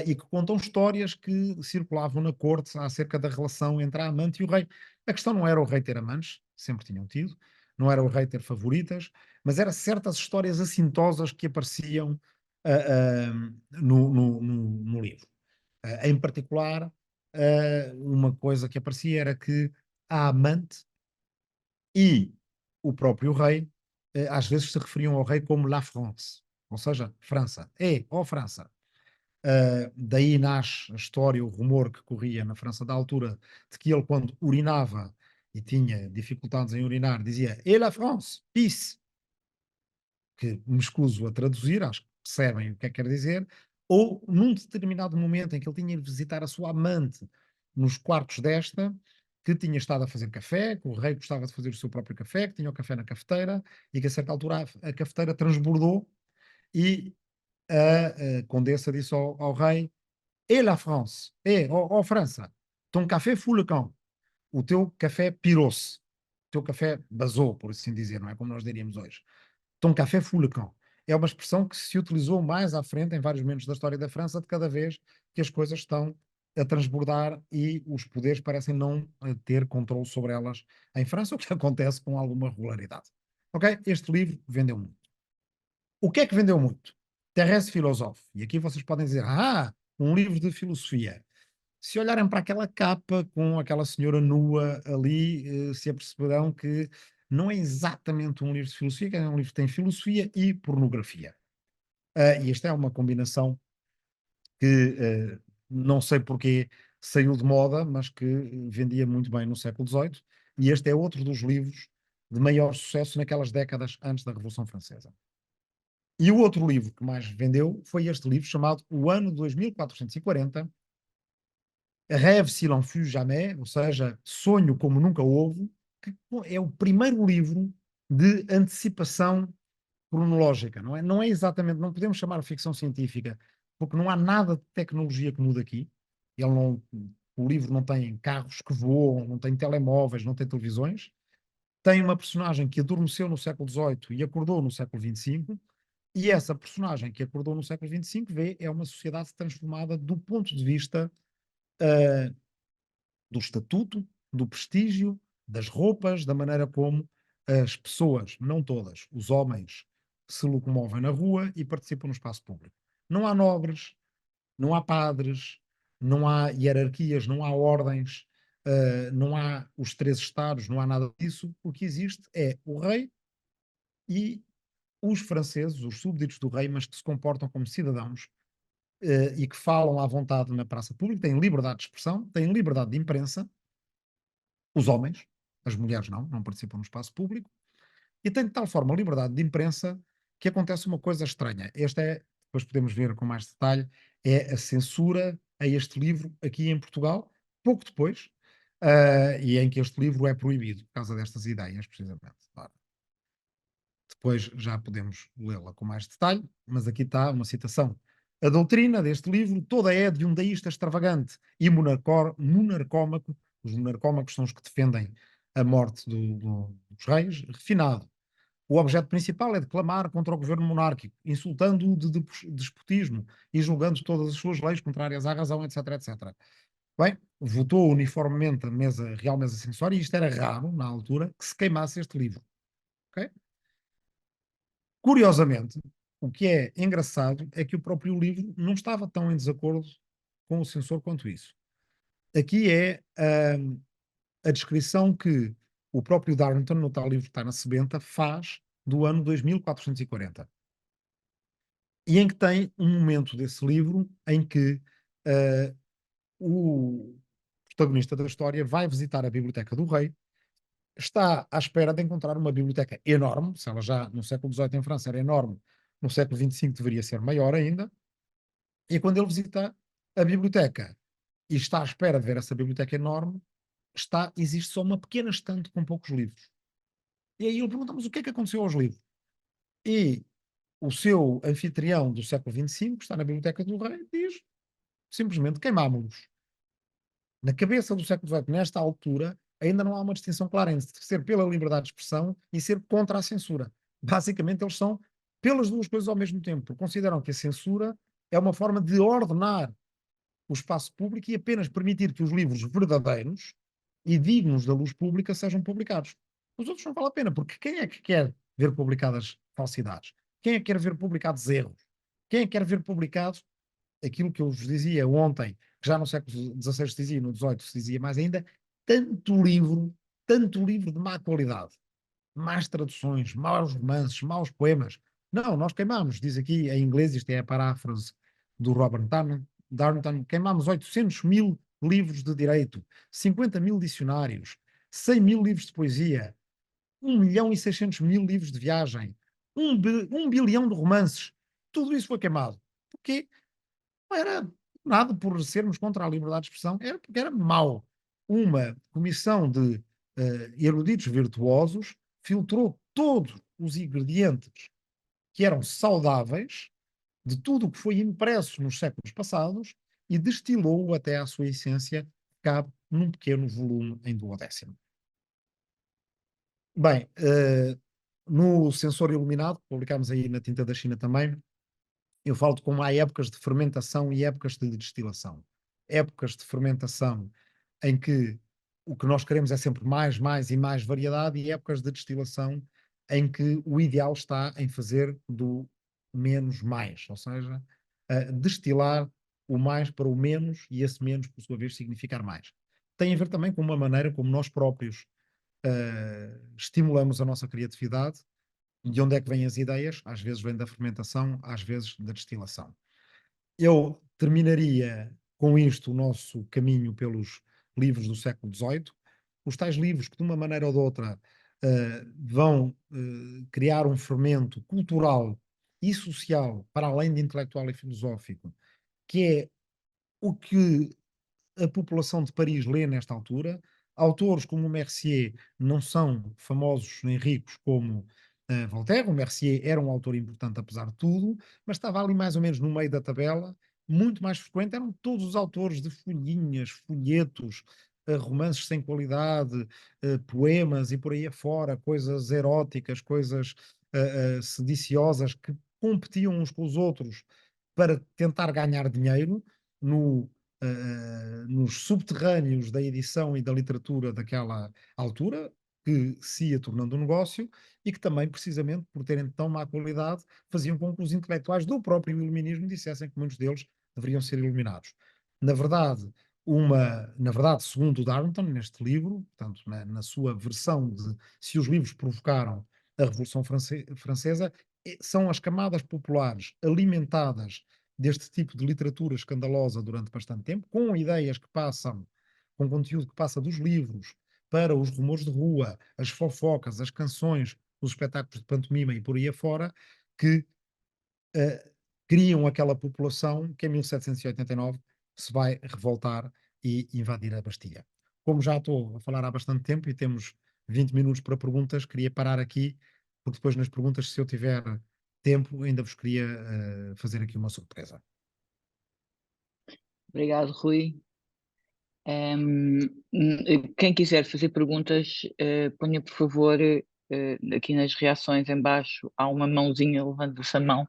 Speaker 1: e que contam histórias que circulavam na corte acerca da relação entre a amante e o rei. A questão não era o rei ter amantes, sempre tinham tido, não era o rei ter favoritas, mas era certas histórias assintosas que apareciam no livro. Em particular, uma coisa que aparecia era que a amante e o próprio rei, às vezes se referiam ao rei como La France, ou seja, França. Ó França. Daí nasce a história, o rumor que corria na França da altura, de que ele, quando urinava e tinha dificuldades em urinar, dizia Et la France, peace, que me escuso a traduzir, acho que percebem o que é que quer dizer, ou num determinado momento em que ele tinha ido visitar a sua amante nos quartos desta, que tinha estado a fazer café, que o rei gostava de fazer o seu próprio café, que tinha o café na cafeteira, e que a certa altura a cafeteira transbordou e a condessa disse ao rei: Et la France, ó França, ton café fout le camp, o teu café pirou-se, o teu café basou, por assim dizer, não é como nós diríamos hoje. Ton café fout le camp. É uma expressão que se utilizou mais à frente em vários momentos da história da França, de cada vez que as coisas estão a transbordar e os poderes parecem não ter controle sobre elas em França, o que acontece com alguma regularidade. Ok? Este livro vendeu muito. O que é que vendeu muito? Thérèse Philosophe. E aqui vocês podem dizer, um livro de filosofia. Se olharem para aquela capa com aquela senhora nua ali, se aperceberão que não é exatamente um livro de filosofia, que é um livro que tem filosofia e pornografia. E esta é uma combinação que não sei porquê saiu de moda, mas que vendia muito bem no século XVIII, e este é outro dos livros de maior sucesso naquelas décadas antes da Revolução Francesa. E o outro livro que mais vendeu foi este livro chamado O Ano 2440, Rêve s'il en fut jamais, ou seja, Sonho como nunca houve, que é o primeiro livro de antecipação cronológica, não é? Não é exatamente, não podemos chamar de ficção científica, porque não há nada de tecnologia que muda aqui. Ele não, o livro não tem carros que voam, não tem telemóveis, não tem televisões. Tem uma personagem que adormeceu no século XVIII e acordou no século XXV, e essa personagem que acordou no século XXV é uma sociedade transformada do ponto de vista uh, do estatuto, do prestígio, das roupas, da maneira como as pessoas, não todas, os homens, se locomovem na rua e participam no espaço público. Não há nobres, não há padres, não há hierarquias, não há ordens, não há os 3 estados, não há nada disso. O que existe é o rei e os franceses, os súbditos do rei, mas que se comportam como cidadãos, e que falam à vontade na praça pública, têm liberdade de expressão, têm liberdade de imprensa, os homens, as mulheres não participam no espaço público, e têm de tal forma a liberdade de imprensa que acontece uma coisa estranha. Esta é, depois podemos ver com mais detalhe, é a censura a este livro aqui em Portugal, pouco depois, e em que este livro é proibido por causa destas ideias, precisamente. Ora, depois já podemos lê-la com mais detalhe, mas aqui está uma citação. A doutrina deste livro toda é de um deísta extravagante e monarcómaco. Os monarcómacos são os que defendem a morte dos reis, refinado. O objeto principal é declamar contra o governo monárquico, insultando-o de despotismo e julgando todas as suas leis contrárias à razão, etc, etc. Bem, votou uniformemente a Real Mesa Censória, e isto era raro, na altura, que se queimasse este livro. Ok? Curiosamente, o que é engraçado é que o próprio livro não estava tão em desacordo com o censor quanto isso. Aqui é a descrição que o próprio Darnton, no tal livro que está na sebenta, faz do ano 2440. e em que tem um momento desse livro em que o protagonista da história vai visitar a biblioteca do rei, está à espera de encontrar uma biblioteca enorme, se ela já no século XVIII em França era enorme, no século XXV deveria ser maior ainda, e quando ele visita a biblioteca e está à espera de ver essa biblioteca enorme, existe só uma pequena estante com poucos livros. E aí ele pergunta, mas o que é que aconteceu aos livros? E o seu anfitrião do século XXV, que está na biblioteca do rei, diz simplesmente queimámos-los. Na cabeça do século XVIII, nesta altura, ainda não há uma distinção clara entre ser pela liberdade de expressão e ser contra a censura. Basicamente, eles são pelas duas coisas ao mesmo tempo, porque consideram que a censura é uma forma de ordenar o espaço público e apenas permitir que os livros verdadeiros e dignos da luz pública sejam publicados. Os outros não vale a pena, porque quem é que quer ver publicadas falsidades? Quem é que quer ver publicados erros? Quem é que quer ver publicados aquilo que eu vos dizia ontem, que já no século XVI se dizia, no XVIII se dizia mais ainda, tanto livro de má qualidade, más traduções, maus romances, maus poemas. Não, nós queimamos, diz aqui em inglês, isto é a paráfrase do Robert Darnton, queimamos 800 mil livros de direito, 50 mil dicionários, 100 mil livros de poesia, 1 milhão e 600 mil livros de viagem, 1 bilhão de romances. Tudo isso foi queimado. Porquê? Não era nada por sermos contra a liberdade de expressão, era porque era mau. Uma comissão de eruditos virtuosos filtrou todos os ingredientes que eram saudáveis de tudo o que foi impresso nos séculos passados e destilou-o até à sua essência, que cabe num pequeno volume em duodécimo. Bem, no Sensor Iluminado, que publicámos aí na Tinta da China também, eu falo de como há épocas de fermentação e épocas de destilação. Épocas de fermentação em que o que nós queremos é sempre mais, mais e mais variedade, e épocas de destilação em que o ideal está em fazer do menos mais, ou seja, destilar o mais para o menos e esse menos, por sua vez, significar mais. Tem a ver também com uma maneira como nós próprios estimulamos a nossa criatividade. De onde é que vêm as ideias? Às vezes vem da fermentação, às vezes da destilação. Eu terminaria com isto o nosso caminho pelos livros do século XVIII. Os tais livros que, de uma maneira ou de outra, vão criar um fermento cultural e social, para além de intelectual e filosófico, que é o que a população de Paris lê nesta altura. Autores como o Mercier não são famosos nem ricos como Voltaire. O Mercier era um autor importante apesar de tudo, mas estava ali mais ou menos no meio da tabela. Muito mais frequente eram todos os autores de folhinhas, folhetos, romances sem qualidade, poemas e por aí afora, coisas eróticas, coisas sediciosas que competiam uns com os outros para tentar ganhar dinheiro no nos subterrâneos da edição e da literatura daquela altura, que se ia tornando um negócio e que também, precisamente por terem tão má qualidade, faziam com que os intelectuais do próprio iluminismo dissessem que muitos deles deveriam ser iluminados. Na verdade, segundo Darnton, neste livro, portanto, na sua versão de se os livros provocaram a Revolução Francesa, são as camadas populares alimentadas deste tipo de literatura escandalosa durante bastante tempo, com ideias que passam, com conteúdo que passa dos livros para os rumores de rua, as fofocas, as canções, os espetáculos de pantomima e por aí afora, que criam aquela população que em 1789 se vai revoltar e invadir a Bastilha. Como já estou a falar há bastante tempo e temos 20 minutos para perguntas, queria parar aqui, porque depois nas perguntas, se eu tiver tempo, ainda vos queria fazer aqui uma surpresa.
Speaker 2: Obrigado, Rui. Quem quiser fazer perguntas, ponha por favor aqui nas reações em baixo, há uma mãozinha, levanta-se a mão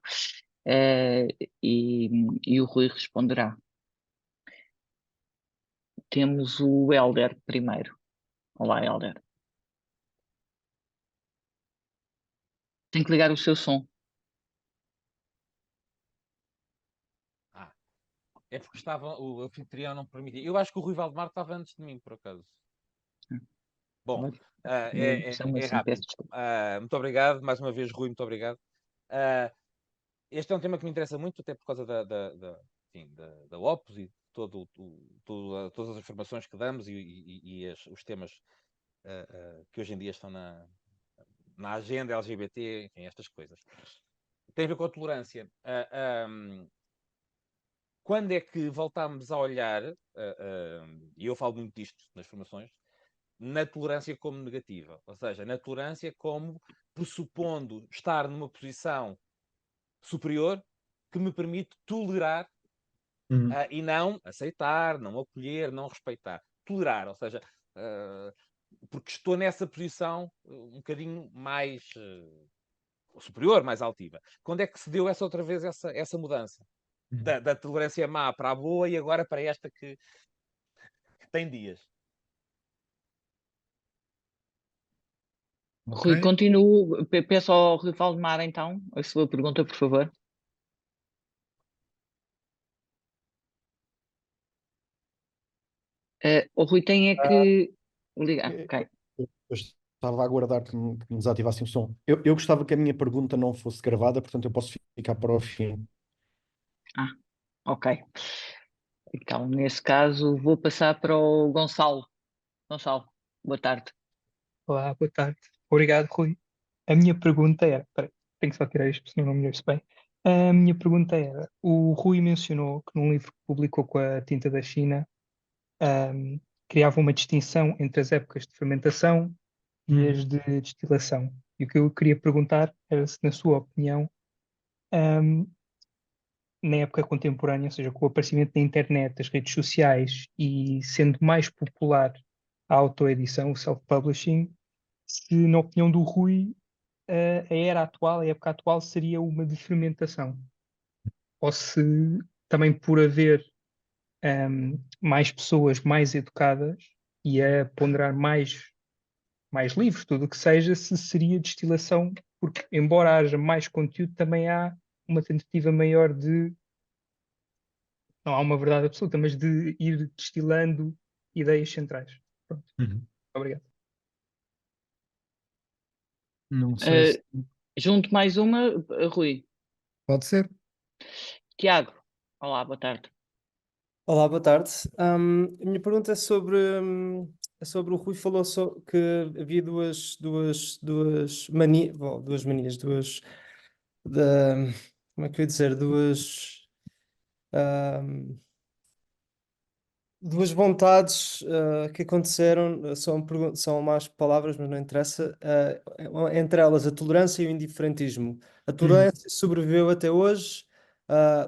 Speaker 2: eh, e o Rui responderá. Temos o Helder primeiro. Olá, Helder. Tem que ligar o seu som.
Speaker 4: Ah, é porque o anfitrião não permitia. Eu acho que o Rui Valdemar estava antes de mim, por acaso. Bom,
Speaker 2: Mas,
Speaker 4: é
Speaker 2: chama assim, peço
Speaker 4: rápido.
Speaker 2: desculpa.
Speaker 4: Muito obrigado, mais uma vez, Rui, muito obrigado. Ah, este é um tema que me interessa muito, até por causa enfim, da Opus e todas as informações que damos e os temas que hoje em dia estão na agenda LGBT, enfim, estas coisas. Tem a ver com a tolerância. Quando é que voltámos a olhar, e eu falo muito disto nas formações, na tolerância como negativa? Ou seja, na tolerância como pressupondo estar numa posição superior que me permite tolerar e não aceitar, não acolher, não respeitar. Tolerar, ou seja, porque estou nessa posição um bocadinho mais superior, mais altiva. Quando é que se deu outra vez essa mudança? Da tolerância má para a boa e agora para esta que tem dias.
Speaker 2: Rui,
Speaker 1: Ok.
Speaker 2: continuo. Peço ao Rui Valdemar, então, a sua pergunta, por favor. O Rui tem é que ligar. Ok.
Speaker 5: Eu estava a aguardar que me desativassem o som. Eu gostava que a minha pergunta não fosse gravada, portanto eu posso ficar para o fim.
Speaker 2: Ok. Então, nesse caso, vou passar para o Gonçalo. Gonçalo, boa tarde.
Speaker 6: Olá, boa tarde. Obrigado, Rui. A minha pergunta era. Espera, tenho que só tirar isto, senão não me ouço bem. A minha pergunta era: o Rui mencionou que num livro que publicou com a tinta da China, criava uma distinção entre as épocas de fermentação e as de destilação. E o que eu queria perguntar era se, na sua opinião, na época contemporânea, ou seja, com o aparecimento da internet, das redes sociais e sendo mais popular a autoedição, o self-publishing, se, na opinião do Rui, a era atual, a época atual, seria uma de fermentação. Ou se também por haver mais pessoas mais educadas e a ponderar mais livros, tudo o que seja, se seria destilação, porque embora haja mais conteúdo, também há uma tentativa maior de, não há uma verdade absoluta, mas de ir destilando ideias centrais. Pronto. Obrigado.
Speaker 1: Não sei se
Speaker 2: Junto mais uma, Rui.
Speaker 1: pode ser.
Speaker 2: Tiago, olá, boa tarde.
Speaker 7: Olá, boa tarde. A minha pergunta é sobre o Rui falou que havia duas manias, como é que eu ia dizer, duas vontades que aconteceram, são más palavras, mas não interessa, entre elas a tolerância e o indiferentismo. A tolerância sobreviveu até hoje,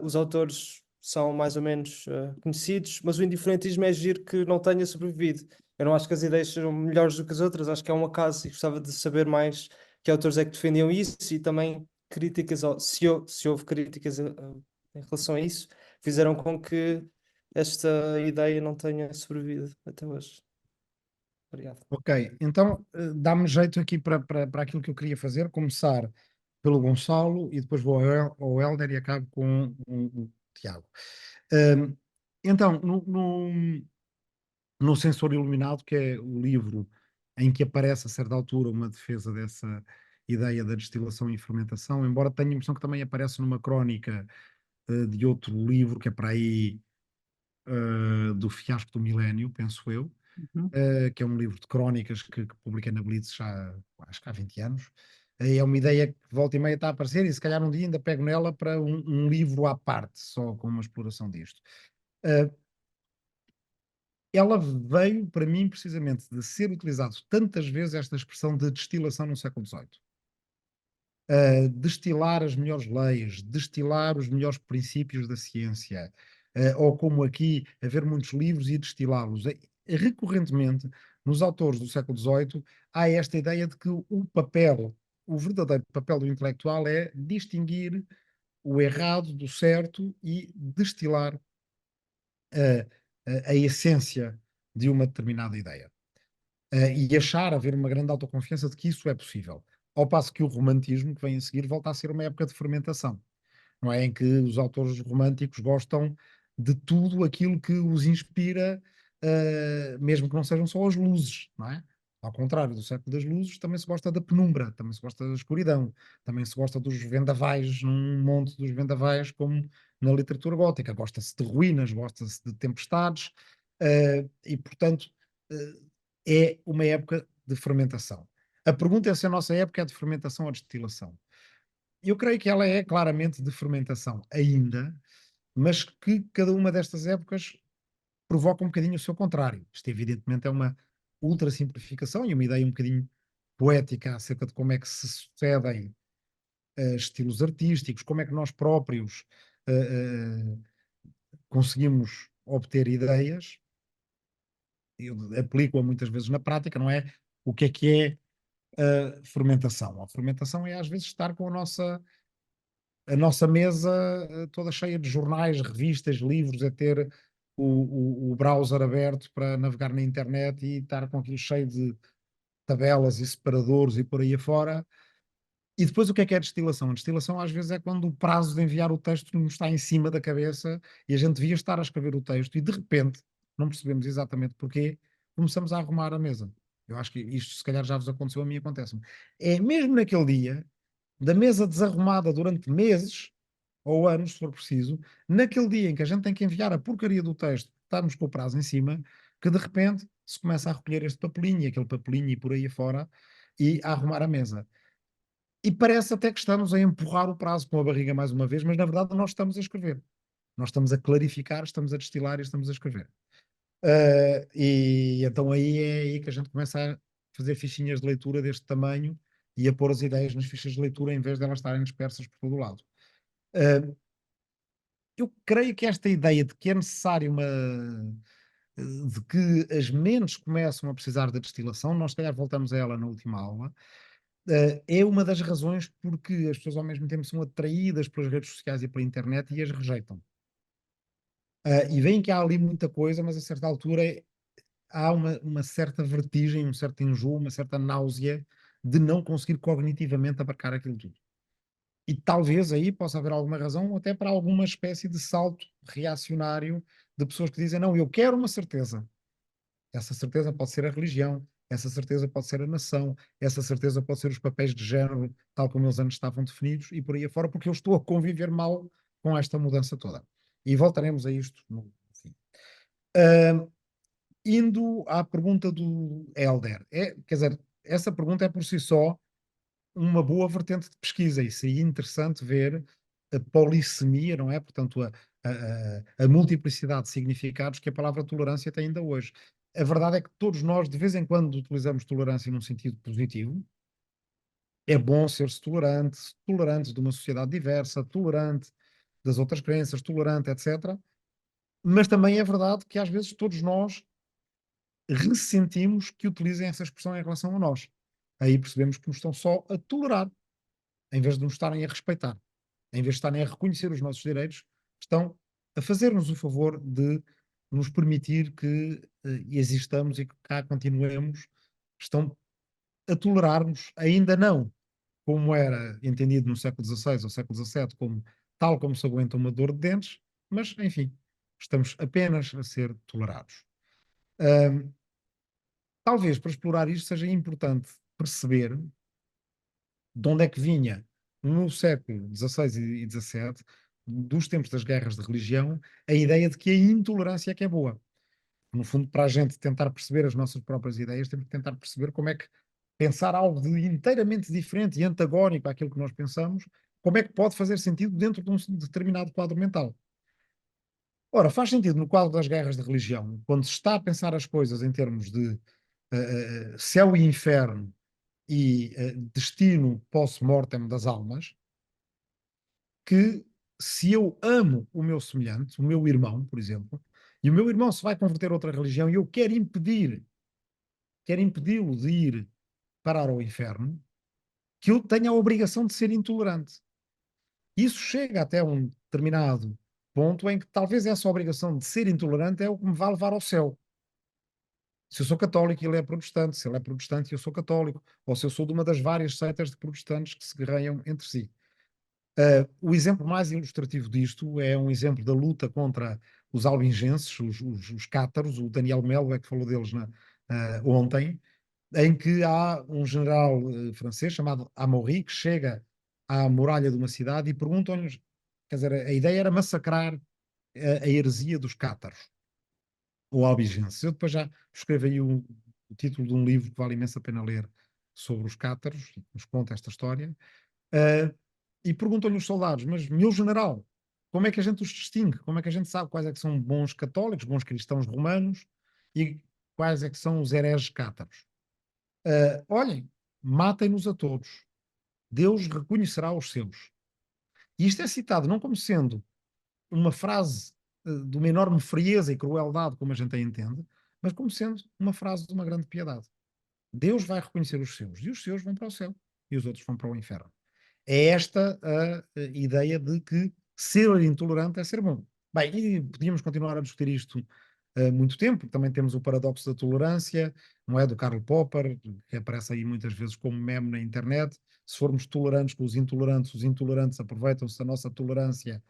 Speaker 7: os autores são mais ou menos conhecidos, mas o indiferentismo é giro que não tenha sobrevivido. Eu não acho que as ideias sejam melhores do que as outras, acho que é um acaso e gostava de saber mais que autores é que defendiam isso e também críticas, se houve críticas em relação a isso, fizeram com que esta ideia não tenha sobrevivido até hoje. Obrigado.
Speaker 1: Ok, então dá-me jeito aqui para aquilo que eu queria fazer, começar pelo Gonçalo e depois vou ao Hélder e acabo com o Tiago. Então, no Sensor Iluminado, que é o livro em que aparece a certa altura uma defesa dessa ideia da destilação e fermentação, embora tenha a impressão que também aparece numa crónica de outro livro, que é para aí do Fiasco do Milénio, penso eu, que é um livro de crónicas que publiquei na Blitz já, acho que há 20 anos. É uma ideia que volta e meia está a aparecer e se calhar um dia ainda pego nela para um livro à parte, só com uma exploração disto. Ela veio, para mim, precisamente de ser utilizado tantas vezes esta expressão de destilação no século XVIII. Destilar as melhores leis, destilar os melhores princípios da ciência, ou como aqui, haver muitos livros e destilá-los. Recorrentemente, nos autores do século XVIII, há esta ideia de que o verdadeiro papel do intelectual é distinguir o errado do certo e destilar a essência de uma determinada ideia. E achar, haver uma grande autoconfiança de que isso é possível. Ao passo que o romantismo, que vem a seguir, volta a ser uma época de fermentação, não é? Em que os autores românticos gostam de tudo aquilo que os inspira, mesmo que não sejam só as luzes, não é? Ao contrário do século das luzes, também se gosta da penumbra, também se gosta da escuridão, também se gosta dos vendavais, num monte dos vendavais, como na literatura gótica. Gosta-se de ruínas, gosta-se de tempestades, e, portanto, é uma época de fermentação. A pergunta é se a nossa época é de fermentação ou de destilação. Eu creio que ela é claramente de fermentação ainda, mas que cada uma destas épocas provoca um bocadinho o seu contrário. Isto, evidentemente, é uma ultra simplificação e uma ideia um bocadinho poética acerca de como é que se sucedem estilos artísticos, como é que nós próprios conseguimos obter ideias. Eu aplico-a muitas vezes na prática, não é? O que é a fermentação? A fermentação é às vezes estar com a nossa mesa toda cheia de jornais, revistas, livros, é ter o browser aberto para navegar na internet e estar com aquilo cheio de tabelas e separadores e por aí afora. E depois o que é a destilação? A destilação às vezes é quando o prazo de enviar o texto nos está em cima da cabeça e a gente devia estar a escrever o texto e de repente, não percebemos exatamente porquê, começamos a arrumar a mesa. Eu acho que isto se calhar já vos aconteceu, a mim acontece-me. É mesmo naquele dia, da mesa desarrumada durante meses, ou anos, se for preciso, naquele dia em que a gente tem que enviar a porcaria do texto, estamos com o prazo em cima, que de repente se começa a recolher este papelinho e aquele papelinho e por aí afora e a arrumar a mesa. E parece até que estamos a empurrar o prazo com a barriga mais uma vez, mas na verdade nós estamos a escrever. Nós estamos a clarificar, estamos a destilar e estamos a escrever. E então aí é aí que a gente começa a fazer fichinhas de leitura deste tamanho e a pôr as ideias nas fichas de leitura em vez de elas estarem dispersas por todo o lado. Uh, eu creio que esta ideia de que é necessário de que as mentes começam a precisar da destilação, nós se calhar voltamos a ela na última aula, é uma das razões porque as pessoas ao mesmo tempo são atraídas pelas redes sociais e pela internet e as rejeitam. E veem que há ali muita coisa, mas a certa altura há uma certa vertigem, um certo enjoo, uma certa náusea de não conseguir cognitivamente abarcar aquilo tudo. E talvez aí possa haver alguma razão, até para alguma espécie de salto reacionário de pessoas que dizem: não, eu quero uma certeza. Essa certeza pode ser a religião, essa certeza pode ser a nação, essa certeza pode ser os papéis de género, tal como eles antes estavam definidos, e por aí afora, porque eu estou a conviver mal com esta mudança toda. E voltaremos a isto no fim. Indo à pergunta do Helder, quer dizer, essa pergunta é por si só uma boa vertente de pesquisa, e seria interessante ver a polissemia, não é? Portanto, a multiplicidade de significados que a palavra tolerância tem ainda hoje. A verdade é que todos nós, de vez em quando, utilizamos tolerância num sentido positivo. É bom ser-se tolerante, tolerante de uma sociedade diversa, tolerante das outras crenças, tolerante, etc. Mas também é verdade que às vezes todos nós ressentimos que utilizem essa expressão em relação a nós. Aí percebemos que nos estão só a tolerar, em vez de nos estarem a respeitar. Em vez de estarem a reconhecer os nossos direitos, estão a fazer-nos o favor de nos permitir que existamos e que cá continuemos. Estão a tolerar-nos, ainda não como era entendido no século XVI ou século XVII, como tal como se aguenta uma dor de dentes, mas, enfim, estamos apenas a ser tolerados. Talvez para explorar isto seja importante perceber de onde é que vinha no século XVI e XVII, dos tempos das guerras de religião, a ideia de que a intolerância é que é boa. No fundo, para a gente tentar perceber as nossas próprias ideias, temos que tentar perceber como é que pensar algo de inteiramente diferente e antagónico àquilo que nós pensamos, como é que pode fazer sentido dentro de um determinado quadro mental. Ora, faz sentido no quadro das guerras de religião, quando se está a pensar as coisas em termos de céu e inferno e destino post-mortem das almas, que se eu amo o meu semelhante, o meu irmão, por exemplo, e o meu irmão se vai converter a outra religião e eu quero impedi-lo de ir parar ao inferno, que eu tenho a obrigação de ser intolerante. Isso chega até um determinado ponto em que talvez essa obrigação de ser intolerante é o que me vai levar ao céu. Se eu sou católico e ele é protestante, se ele é protestante e eu sou católico, ou se eu sou de uma das várias seitas de protestantes que se guerreiam entre si. O exemplo mais ilustrativo disto é um exemplo da luta contra os albingenses, os cátaros. O Daniel Melo é que falou deles ontem. em que há um general francês chamado Amaury que chega à muralha de uma cidade e perguntam-lhes, quer dizer, a ideia era massacrar a heresia dos cátaros, ou albigenses. Eu depois já escrevo aí o título de um livro que vale imensa pena ler sobre os cátaros, que nos conta esta história, e perguntam-lhe os soldados, mas meu general, como é que a gente os distingue? Como é que a gente sabe quais é que são bons católicos, bons cristãos romanos e quais é que são os hereges cátaros? Olhem, matem-nos a todos. Deus reconhecerá os seus. E isto é citado não como sendo uma frase de uma enorme frieza e crueldade, como a gente a entende, mas como sendo uma frase de uma grande piedade. Deus vai reconhecer os seus, e os seus vão para o céu, e os outros vão para o inferno. É esta a ideia de que ser intolerante é ser bom. Bem, e podíamos continuar a discutir isto muito tempo. Também temos o paradoxo da tolerância, não é? Do Karl Popper, que aparece aí muitas vezes como meme na internet. Se formos tolerantes com os intolerantes aproveitam-se da nossa tolerância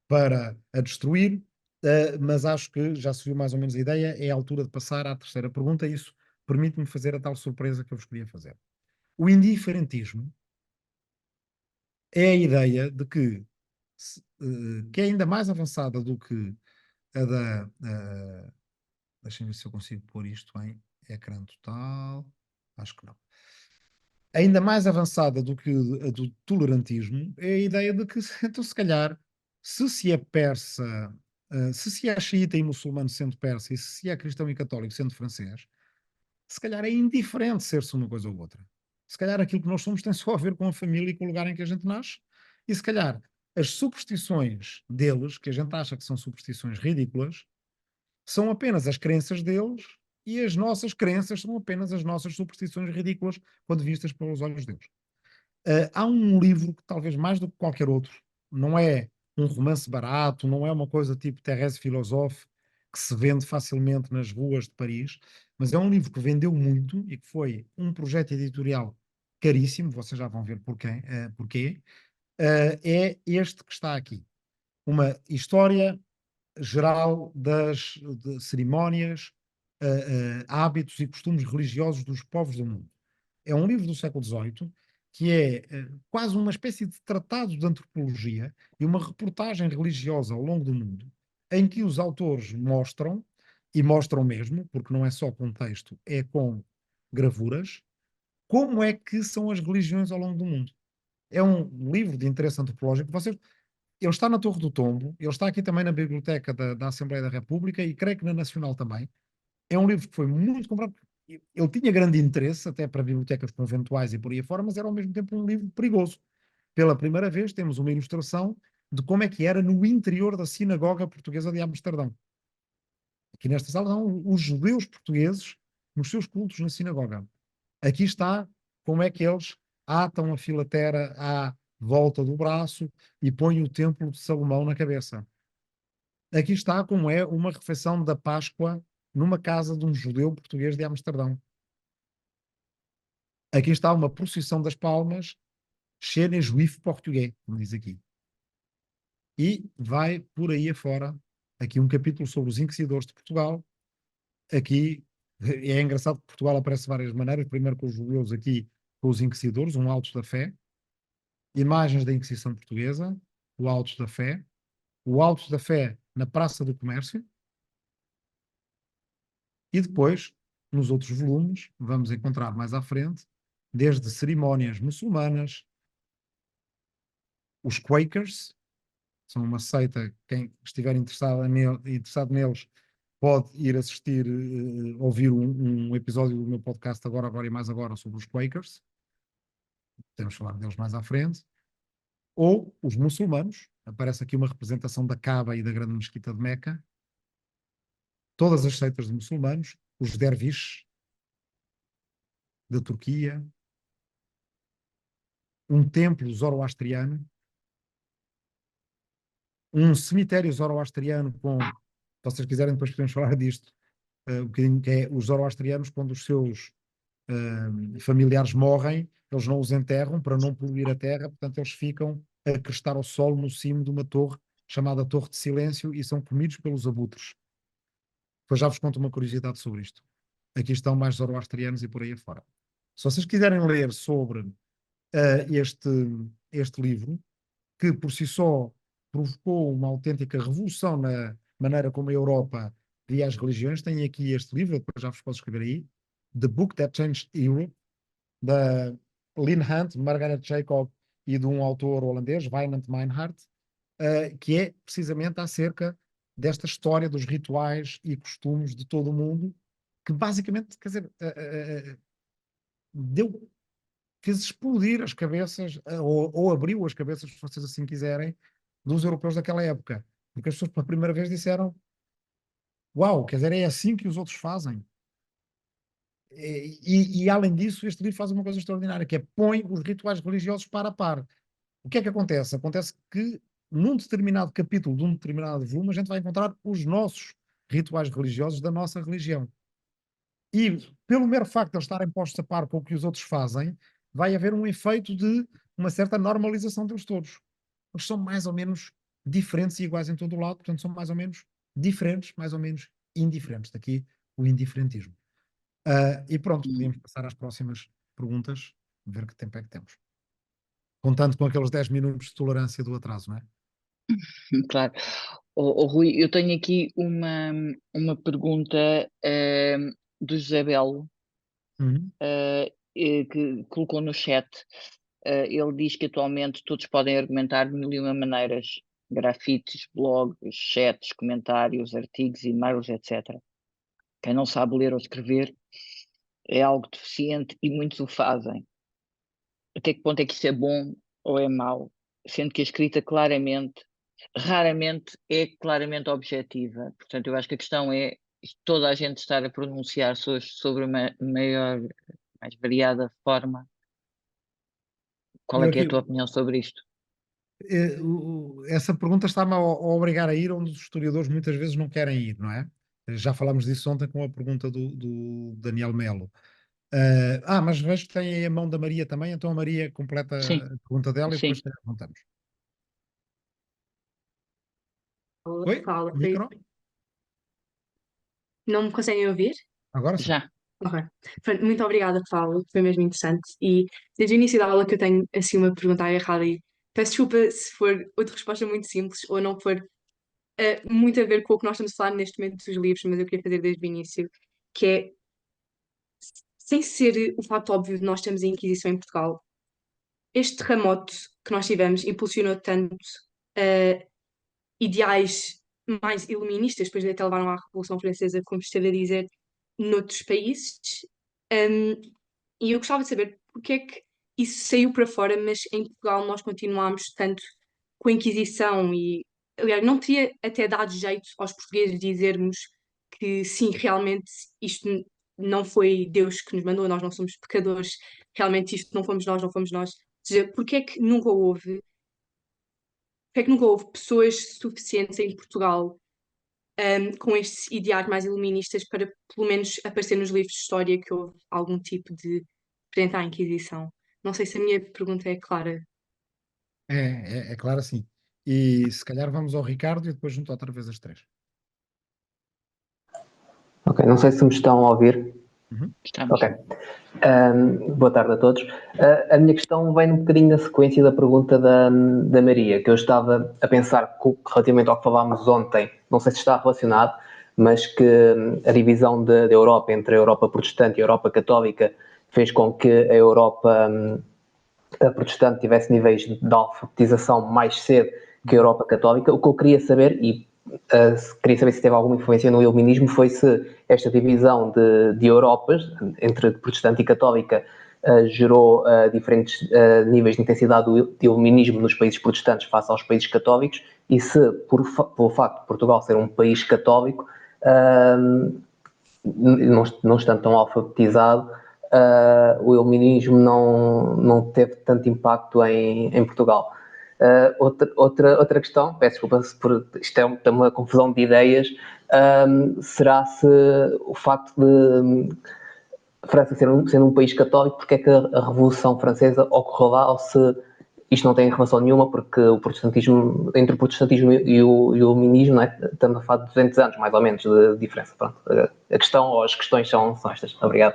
Speaker 1: para a destruir. Mas acho que já se viu mais ou menos a ideia. É a altura de passar à terceira pergunta. Isso permite-me fazer a tal surpresa que eu vos queria fazer. O indiferentismo é a ideia de que é ainda mais avançada do que a da. Deixem-me ver se eu consigo pôr isto em ecrã total. Acho que não. Ainda mais avançada do que a do tolerantismo é a ideia de que, então, se calhar, se é persa, se é xiita e muçulmano sendo persa, e se é cristão e católico sendo francês, se calhar é indiferente ser-se uma coisa ou outra. Se calhar aquilo que nós somos tem só a ver com a família e com o lugar em que a gente nasce, e se calhar as superstições deles, que a gente acha que são superstições ridículas, são apenas as crenças deles e as nossas crenças são apenas as nossas superstições ridículas quando vistas pelos olhos deles. Há um livro que talvez mais do que qualquer outro, não é um romance barato, não é uma coisa tipo Thérèse Philosophe, que se vende facilmente nas ruas de Paris, mas é um livro que vendeu muito e que foi um projeto editorial caríssimo, vocês já vão ver porquê, é este que está aqui. Uma história geral das cerimónias, hábitos e costumes religiosos dos povos do mundo. É um livro do século XVIII que é quase uma espécie de tratado de antropologia e uma reportagem religiosa ao longo do mundo, em que os autores mostram, e mostram mesmo, porque não é só com texto, é com gravuras, como é que são as religiões ao longo do mundo. É um livro de interesse antropológico. Ele está na Torre do Tombo, ele está aqui também na Biblioteca da Assembleia da República e creio que na Nacional também. É um livro que foi muito comprado. Ele tinha grande interesse até para bibliotecas conventuais e por aí afora, mas era ao mesmo tempo um livro perigoso. Pela primeira vez temos uma ilustração de como é que era no interior da sinagoga portuguesa de Amsterdão. Aqui nesta sala estão os judeus portugueses nos seus cultos na sinagoga. Aqui está como é que eles atam a filatera à volta do braço e põem o templo de Salomão na cabeça. Aqui está como é uma refeição da Páscoa numa casa de um judeu português de Amsterdão. Aqui está uma procissão das palmas, chez juif português, como diz aqui. E vai por aí afora, aqui um capítulo sobre os inquisidores de Portugal. Aqui é engraçado que Portugal aparece de várias maneiras, primeiro com os judeus, aqui com os inquisidores, um Autos da Fé, imagens da Inquisição Portuguesa, o Autos da Fé na Praça do Comércio, e depois, nos outros volumes, vamos encontrar mais à frente, desde cerimónias muçulmanas, os Quakers, são uma seita, quem estiver interessado neles pode ir assistir, ouvir um episódio do meu podcast Agora e Mais Agora sobre os Quakers, podemos falar deles mais à frente, ou os muçulmanos, aparece aqui uma representação da Kaaba e da Grande Mesquita de Meca, todas as seitas de muçulmanos, os derviches da Turquia, um templo zoroastriano, um cemitério zoroastriano com, se vocês quiserem depois podemos falar disto, um bocadinho, que é os zoroastrianos quando os seus familiares morrem, eles não os enterram para não poluir a terra, portanto eles ficam a crestar ao sol no cimo de uma torre chamada Torre de Silêncio e são comidos pelos abutres. Depois já vos conto uma curiosidade sobre isto. aqui estão mais zoroastrianos e por aí afora. Se vocês quiserem ler sobre este livro, que por si só provocou uma autêntica revolução na maneira como a Europa via as religiões, tem aqui este livro, eu depois já vos posso escrever aí, The Book That Changed Europe, da Lynn Hunt, Margaret Jacob e de um autor holandês, Wijnand Meinhardt, que é precisamente acerca desta história dos rituais e costumes de todo o mundo, que basicamente, quer dizer, fez explodir as cabeças, ou abriu as cabeças, se vocês assim quiserem, dos europeus daquela época. Porque as pessoas pela primeira vez disseram: uau, quer dizer, é assim que os outros fazem. E além disso, este livro faz uma coisa extraordinária, que é põe os rituais religiosos par a par. O que é que acontece? Acontece que num determinado capítulo de um determinado volume a gente vai encontrar os nossos rituais religiosos da nossa religião. E pelo mero facto de eles estarem postos a par com o que os outros fazem, vai haver um efeito de uma certa normalização deles todos. Eles são mais ou menos diferentes e iguais em todo o lado, portanto são mais ou menos diferentes, mais ou menos indiferentes. Daqui o indiferentismo. E pronto, podíamos passar às próximas perguntas, ver que tempo é que temos. Contando com aqueles 10 minutos de tolerância do atraso, não é?
Speaker 2: Claro. Rui, eu tenho aqui uma pergunta do José Belo, que colocou no chat. Ele diz que atualmente todos podem argumentar de mil e uma maneiras: grafites, blogs, chats, comentários, artigos, e-mails, etc. Quem não sabe ler ou escrever é algo deficiente e muitos o fazem. Até que ponto é que isso é bom ou é mau? Sendo que a escrita raramente é claramente objetiva. Portanto, eu acho que a questão é toda a gente estar a pronunciar sobre uma mais variada forma. Qual é que é a tua opinião sobre isto?
Speaker 1: Essa pergunta está-me a obrigar a ir onde os historiadores muitas vezes não querem ir, não é? Já falámos disso ontem com a pergunta do Daniel Melo. Mas vejo que tem aí a mão da Maria também, então a Maria completa
Speaker 2: Sim,
Speaker 1: a pergunta dela e depois
Speaker 2: sim.
Speaker 1: perguntamos.
Speaker 8: Oi?
Speaker 1: Fala, micro?
Speaker 8: Não me conseguem ouvir?
Speaker 1: Agora sim.
Speaker 2: Já.
Speaker 8: Ok. Pronto, muito obrigada, Paulo. Foi mesmo interessante. E desde o início da aula que eu tenho assim uma pergunta errada e peço desculpa se for outra resposta muito simples ou não for muito a ver com o que nós estamos a falar neste momento dos livros, mas eu queria fazer desde o início, que é, sem ser o fato óbvio de nós termos a Inquisição em Portugal, este terremoto que nós tivemos impulsionou tanto ideais mais iluministas, depois até levaram à Revolução Francesa, como esteve a dizer, noutros países. E eu gostava de saber porque é que isso saiu para fora, mas em Portugal nós continuámos tanto com a Inquisição e, aliás, não teria até dado jeito aos portugueses dizermos que sim, realmente isto não foi Deus que nos mandou, nós não somos pecadores, realmente isto não fomos nós, não fomos nós. Ou seja, porque é que nunca houve pessoas suficientes em Portugal com estes ideais mais iluministas para pelo menos aparecer nos livros de história que houve algum tipo de frente à Inquisição? Não sei se a minha pergunta é clara.
Speaker 1: É claro assim. E se calhar vamos ao Ricardo e depois junto outra vez as três.
Speaker 9: Ok, não sei se me estão a ouvir.
Speaker 2: Estamos.
Speaker 9: Ok. Boa tarde a todos. A minha questão vem um bocadinho na sequência da pergunta da Maria, que eu estava a pensar relativamente ao que falámos ontem, não sei se está relacionado, mas que a divisão da Europa entre a Europa protestante e a Europa católica fez com que a Europa protestante tivesse níveis de alfabetização mais cedo que a Europa católica. O que eu queria saber, e queria saber se teve alguma influência no iluminismo, foi se esta divisão de Europas, entre protestante e católica, gerou diferentes níveis de intensidade do iluminismo nos países protestantes face aos países católicos, e se, pelo facto de Portugal ser um país católico, não estando tão alfabetizado, o iluminismo não teve tanto impacto em Portugal. Outra questão, peço desculpa por isto é uma confusão de ideias, será se o facto de França sendo um país católico, porque é que a Revolução Francesa ocorreu lá, ou se isto não tem relação nenhuma, porque o protestantismo, entre o protestantismo e o iluminismo, né, estamos a falar de 200 anos, mais ou menos, de diferença. Pronto. A questão, ou as questões são estas. Obrigado.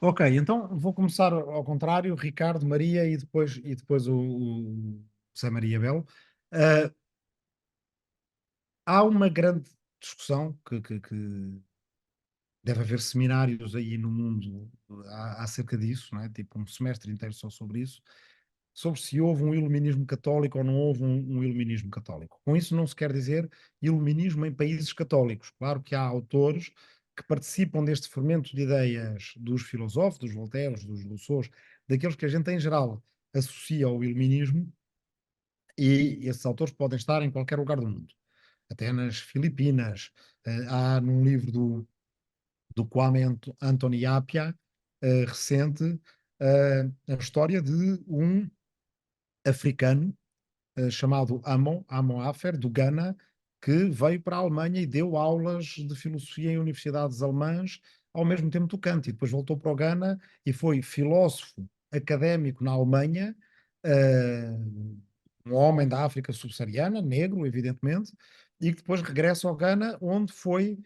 Speaker 1: Ok, então vou começar ao contrário, Ricardo, Maria e depois o Zé Maria Belo. Há uma grande discussão que deve haver seminários aí no mundo acerca disso, não é? Tipo um semestre inteiro só sobre isso, sobre se houve um iluminismo católico ou não houve um iluminismo católico. Com isso não se quer dizer iluminismo em países católicos. Claro que há autores que participam deste fermento de ideias dos filósofos, dos Voltaires, dos Rousseaus, daqueles que a gente em geral associa ao iluminismo, e esses autores podem estar em qualquer lugar do mundo, até nas Filipinas. Há num livro do Kwame Anthony Appiah, recente, a história de um africano chamado Amo Afer, do Ghana, que veio para a Alemanha e deu aulas de filosofia em universidades alemãs, ao mesmo tempo tocante, e depois voltou para o Ghana e foi filósofo académico na Alemanha, um homem da África subsaariana, negro, evidentemente, e que depois regressa ao Ghana, onde foi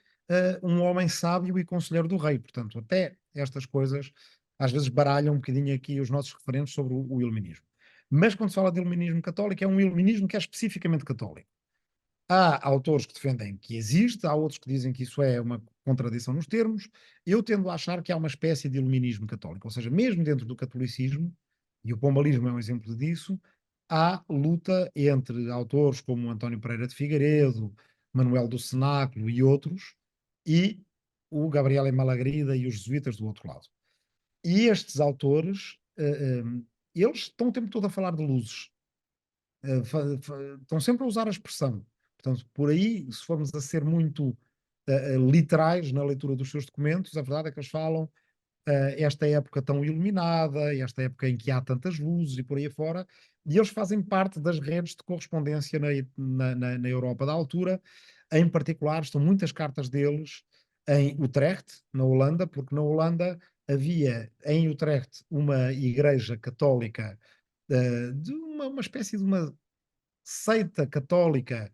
Speaker 1: um homem sábio e conselheiro do rei. Portanto, até estas coisas às vezes baralham um bocadinho aqui os nossos referentes sobre o iluminismo. Mas quando se fala de iluminismo católico, é um iluminismo que é especificamente católico. Há autores que defendem que existe, há outros que dizem que isso é uma contradição nos termos. Eu tendo a achar que há uma espécie de iluminismo católico, ou seja, mesmo dentro do catolicismo, e o pombalismo é um exemplo disso, há luta entre autores como António Pereira de Figueiredo, Manuel do Cenáculo e outros, e o Gabriele Malagrida e os jesuítas do outro lado. E estes autores, eles estão o tempo todo a falar de luzes. Estão sempre a usar a expressão. Portanto, por aí, se formos a ser muito literais na leitura dos seus documentos, a verdade é que eles falam esta época tão iluminada, esta época em que há tantas luzes e por aí fora, e eles fazem parte das redes de correspondência na Europa da altura. Em particular, estão muitas cartas deles em Utrecht, na Holanda, porque na Holanda havia em Utrecht uma igreja católica, de uma espécie de uma seita católica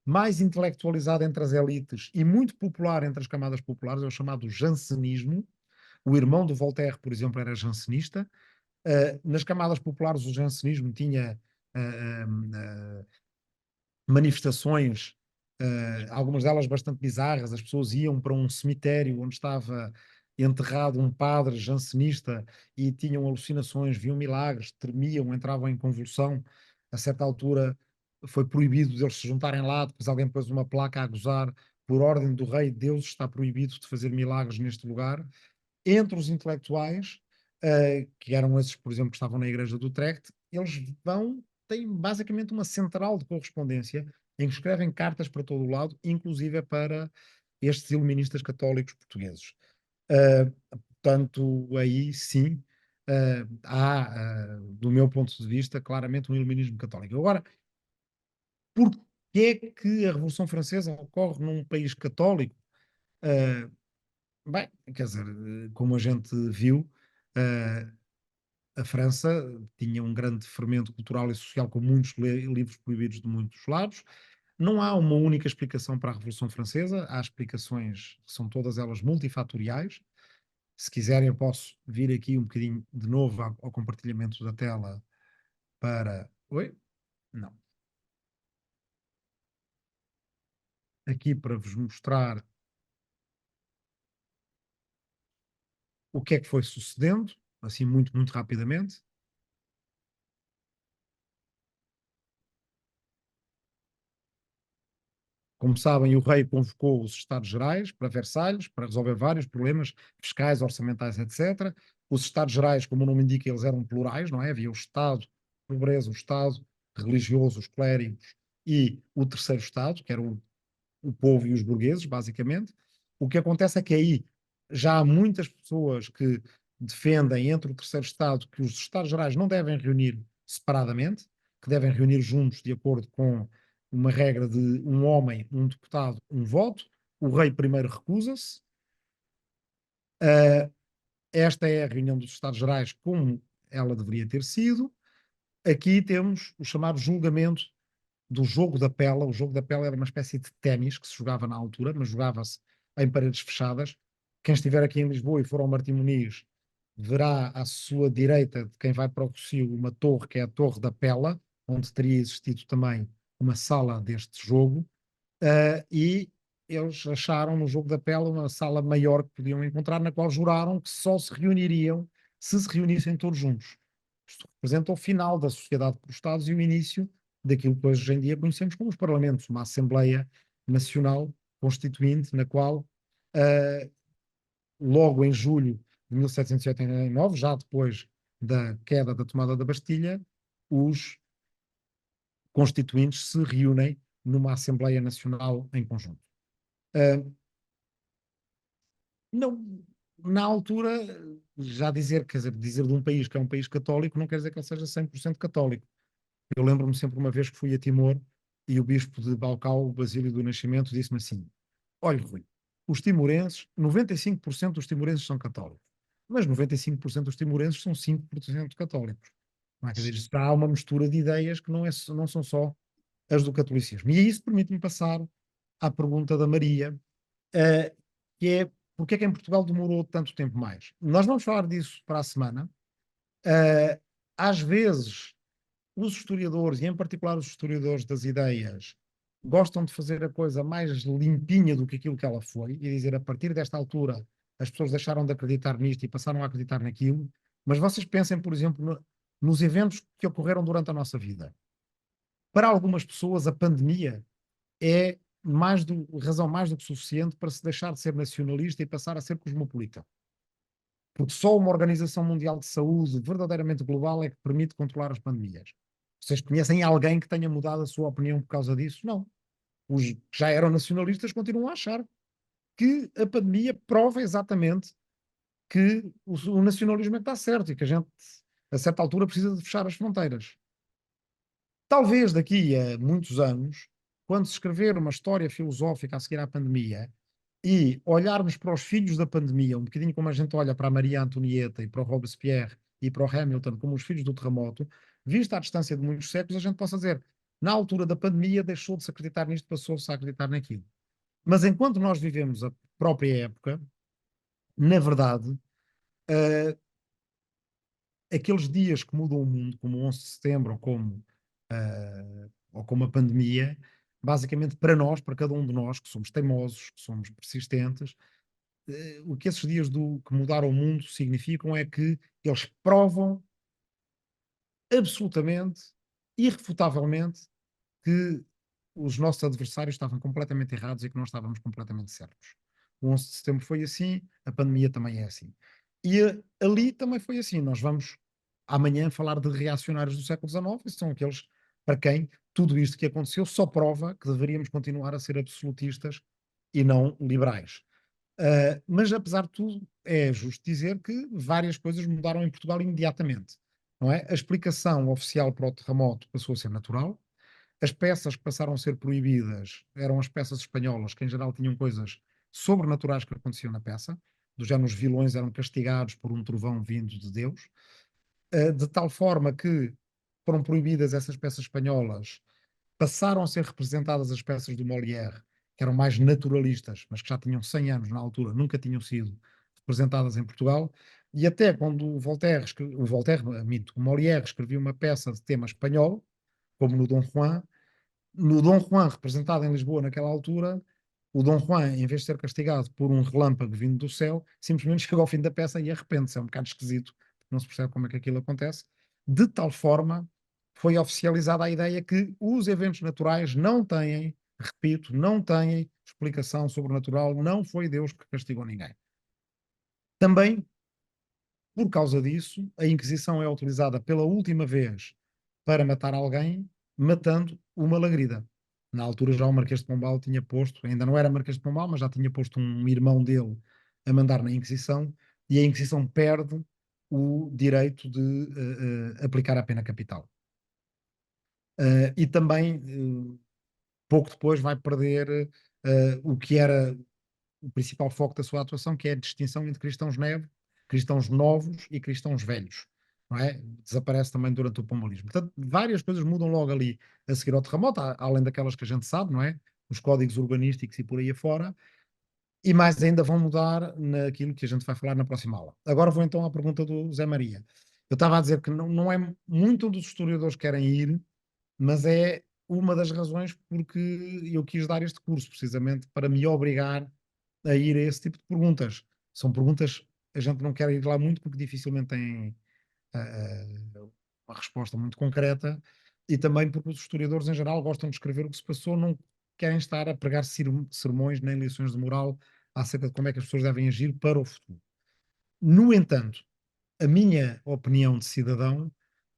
Speaker 1: mais intelectualizada entre as elites e muito popular entre as camadas populares, é o chamado jansenismo. O irmão do Voltaire, por exemplo, era jansenista. Nas camadas populares, o jansenismo tinha manifestações, algumas delas bastante bizarras. As pessoas iam para um cemitério onde estava enterrado um padre jansenista e tinham alucinações, viam milagres, tremiam, entravam em convulsão. A certa altura foi proibido deles se juntarem lá, depois alguém pôs uma placa a gozar: por ordem do rei, Deus está proibido de fazer milagres neste lugar. Entre os intelectuais, que eram esses, por exemplo, que estavam na igreja do Utrecht, eles têm basicamente uma central de correspondência em que escrevem cartas para todo o lado, inclusive para estes iluministas católicos portugueses. Portanto, aí sim, há, do meu ponto de vista, claramente um iluminismo católico. Agora, porquê que a Revolução Francesa ocorre num país católico? Bem, quer dizer, como a gente viu, a França tinha um grande fermento cultural e social, com muitos livros proibidos de muitos lados. Não há uma única explicação para a Revolução Francesa, há explicações, são todas elas multifatoriais. Se quiserem, eu posso vir aqui um bocadinho de novo ao compartilhamento da tela para. Oi? Não. Aqui para vos mostrar o que é que foi sucedendo, assim muito, muito rapidamente. Como sabem, o rei convocou os Estados Gerais para Versalhes para resolver vários problemas fiscais, orçamentais, etc. Os Estados Gerais, como o nome indica, eles eram plurais, não é? Havia o Estado de pobreza, o Estado religioso, os clérigos, e o terceiro Estado, que era o povo e os burgueses, basicamente. O que acontece é que aí já há muitas pessoas que defendem, entre o terceiro Estado, que os Estados Gerais não devem reunir separadamente, que devem reunir juntos de acordo com uma regra de um homem, um deputado, um voto. O rei primeiro recusa-se. Esta é a reunião dos Estados Gerais, como ela deveria ter sido. Aqui temos o chamado julgamento do jogo da pela. O jogo da pela era uma espécie de ténis que se jogava na altura, mas jogava-se em paredes fechadas. Quem estiver aqui em Lisboa e for ao Martim Moniz verá à sua direita de quem vai para o Rossio uma torre que é a Torre da Pela, onde teria existido também uma sala deste jogo, e eles acharam no jogo da Pela uma sala maior que podiam encontrar, na qual juraram que só se reuniriam se se reunissem todos juntos. Isto representa o final da sociedade por Estados e o início daquilo que hoje em dia conhecemos como os parlamentos, uma Assembleia Nacional Constituinte, na qual, logo em julho de 1789, já depois da queda da tomada da Bastilha, os constituintes se reúnem numa Assembleia Nacional em conjunto. Não, na altura, já dizer, quer dizer, dizer de um país que é um país católico não quer dizer que ele seja 100% católico. Eu lembro-me sempre uma vez que fui a Timor e o bispo de Balcau, o Basílio do Nascimento, disse-me assim: olha, Rui, os timorenses, 95% dos timorenses são católicos, mas 95% dos timorenses são 5% católicos. Não é? Quer dizer, há uma mistura de ideias que não são só as do catolicismo. E isso permite-me passar à pergunta da Maria, que é: porque é que em Portugal demorou tanto tempo mais? Nós vamos falar disso para a semana. Às vezes, os historiadores, e em particular os historiadores das ideias, gostam de fazer a coisa mais limpinha do que aquilo que ela foi, e dizer, a partir desta altura, as pessoas deixaram de acreditar nisto e passaram a acreditar naquilo. Mas vocês pensem, por exemplo, nos eventos que ocorreram durante a nossa vida. Para algumas pessoas, a pandemia é razão mais do que suficiente para se deixar de ser nacionalista e passar a ser cosmopolita. Porque só uma Organização Mundial de Saúde verdadeiramente global é que permite controlar as pandemias. Vocês conhecem alguém que tenha mudado a sua opinião por causa disso? Não. Os que já eram nacionalistas continuam a achar que a pandemia prova exatamente que o nacionalismo é que está certo e que a gente, a certa altura, precisa de fechar as fronteiras. Talvez daqui a muitos anos, quando se escrever uma história filosófica a seguir à pandemia e olharmos para os filhos da pandemia, um bocadinho como a gente olha para a Maria Antonieta e para o Robespierre e para o Hamilton como os filhos do terremoto, vista a distância de muitos séculos, a gente possa dizer, na altura da pandemia deixou de se acreditar nisto, passou-se a acreditar naquilo. Mas enquanto nós vivemos a própria época, na verdade, aqueles dias que mudam o mundo, como o 11 de setembro ou como a pandemia, basicamente para nós, para cada um de nós, que somos teimosos, que somos persistentes, o que esses dias que mudaram o mundo significam é que eles provam absolutamente, irrefutavelmente, que os nossos adversários estavam completamente errados e que nós estávamos completamente certos. O 11 de setembro foi assim, a pandemia também é assim. E ali também foi assim. Nós vamos amanhã falar de reacionários do século XIX, e são aqueles para quem tudo isto que aconteceu só prova que deveríamos continuar a ser absolutistas e não liberais. Mas apesar de tudo, é justo dizer que várias coisas mudaram em Portugal imediatamente. Não é? A explicação oficial para o terremoto passou a ser natural. As peças que passaram a ser proibidas eram as peças espanholas, que em geral tinham coisas sobrenaturais que aconteciam na peça, do género os vilões eram castigados por um trovão vindo de Deus, de tal forma que foram proibidas essas peças espanholas, passaram a ser representadas as peças do Molière, que eram mais naturalistas, mas que já tinham 100 anos na altura, nunca tinham sido representadas em Portugal, e até quando o Molière escrevia uma peça de tema espanhol, como no Dom Juan representado em Lisboa naquela altura, o Dom Juan, em vez de ser castigado por um relâmpago vindo do céu, simplesmente chega ao fim da peça e arrepende-se. É um bocado esquisito, não se percebe como é que aquilo acontece. De tal forma, foi oficializada a ideia que os eventos naturais não têm, repito, não têm explicação sobrenatural, não foi Deus que castigou ninguém. Também, por causa disso, a Inquisição é utilizada pela última vez para matar alguém, matando uma lagrida. Na altura já o Marquês de Pombal tinha posto, ainda não era Marquês de Pombal, mas já tinha posto um irmão dele a mandar na Inquisição, e a Inquisição perde o direito de aplicar a pena capital. E também, pouco depois, vai perder o que era o principal foco da sua atuação, que é a distinção entre cristãos novos e cristãos velhos. não é? Desaparece também durante o pombolismo. Portanto, várias coisas mudam logo ali a seguir ao terremoto, além daquelas que a gente sabe, não é? Os códigos urbanísticos e por aí afora, e mais ainda vão mudar naquilo que a gente vai falar na próxima aula. Agora vou então à pergunta do Zé Maria. Eu estava a dizer que não é muito onde os historiadores querem ir, mas é uma das razões porque eu quis dar este curso, precisamente para me obrigar a ir a esse tipo de perguntas. São perguntas, a gente não quer ir lá muito porque dificilmente tem uma resposta muito concreta, e também porque os historiadores em geral gostam de escrever o que se passou, não querem estar a pregar sermões nem lições de moral acerca de como é que as pessoas devem agir para o futuro. No entanto, a minha opinião de cidadão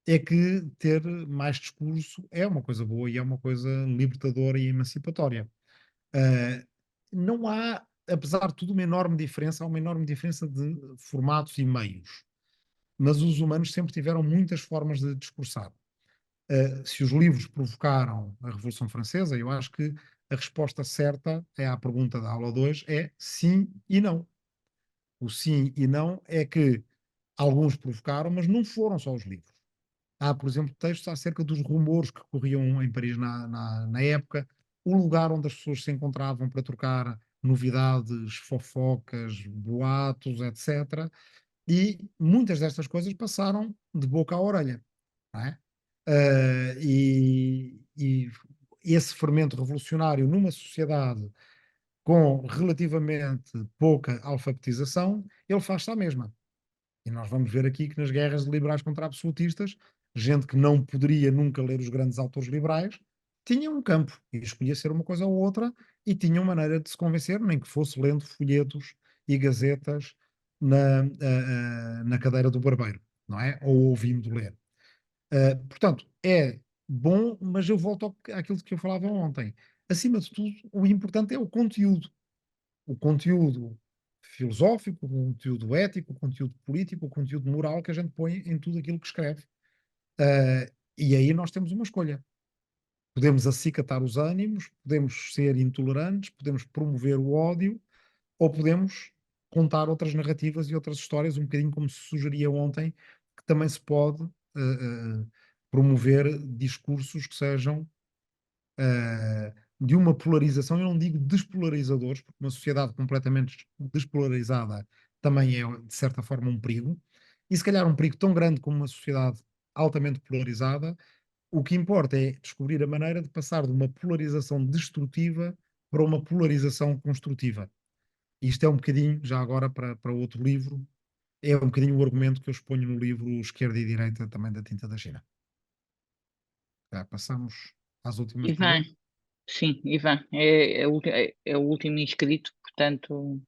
Speaker 1: é que ter mais discurso é uma coisa boa e é uma coisa libertadora e emancipatória. Ah, não há, apesar de tudo, uma enorme diferença, há uma enorme diferença de formatos e meios, mas os humanos sempre tiveram muitas formas de discursar. Se os livros provocaram a Revolução Francesa, eu acho que a resposta certa à pergunta da aula 2 é sim e não. O sim e não é que alguns provocaram, mas não foram só os livros. Há, por exemplo, textos acerca dos rumores que corriam em Paris na época, o lugar onde as pessoas se encontravam para trocar novidades, fofocas, boatos, etc. E muitas destas coisas passaram de boca à orelha, não é? E esse fermento revolucionário numa sociedade com relativamente pouca alfabetização, ele faz-se à mesma. E nós vamos ver aqui que nas guerras de liberais contra absolutistas, gente que não poderia nunca ler os grandes autores liberais, tinha um campo e escolhia ser uma coisa ou outra, e tinha uma maneira de se convencer, nem que fosse lendo folhetos e gazetas na cadeira do barbeiro, não é? Ou ouvindo ler. Portanto, é bom, mas eu volto àquilo que eu falava ontem. Acima de tudo, o importante é o conteúdo. O conteúdo filosófico, o conteúdo ético, o conteúdo político, o conteúdo moral que a gente põe em tudo aquilo que escreve. E aí nós temos uma escolha. Podemos acicatar os ânimos, podemos ser intolerantes, podemos promover o ódio, ou podemos contar outras narrativas e outras histórias, um bocadinho como se sugeria ontem, que também se pode promover discursos que sejam de uma polarização, eu não digo despolarizadores, porque uma sociedade completamente despolarizada também é, de certa forma, um perigo, e se calhar um perigo tão grande como uma sociedade altamente polarizada. O que importa é descobrir a maneira de passar de uma polarização destrutiva para uma polarização construtiva. Isto é um bocadinho, já agora para outro livro, é um bocadinho o argumento que eu exponho no livro Esquerda e Direita, também da Tinta da China. Já passamos às últimas
Speaker 2: Ivan,
Speaker 1: perguntas.
Speaker 2: sim, Ivan, é o último inscrito, portanto,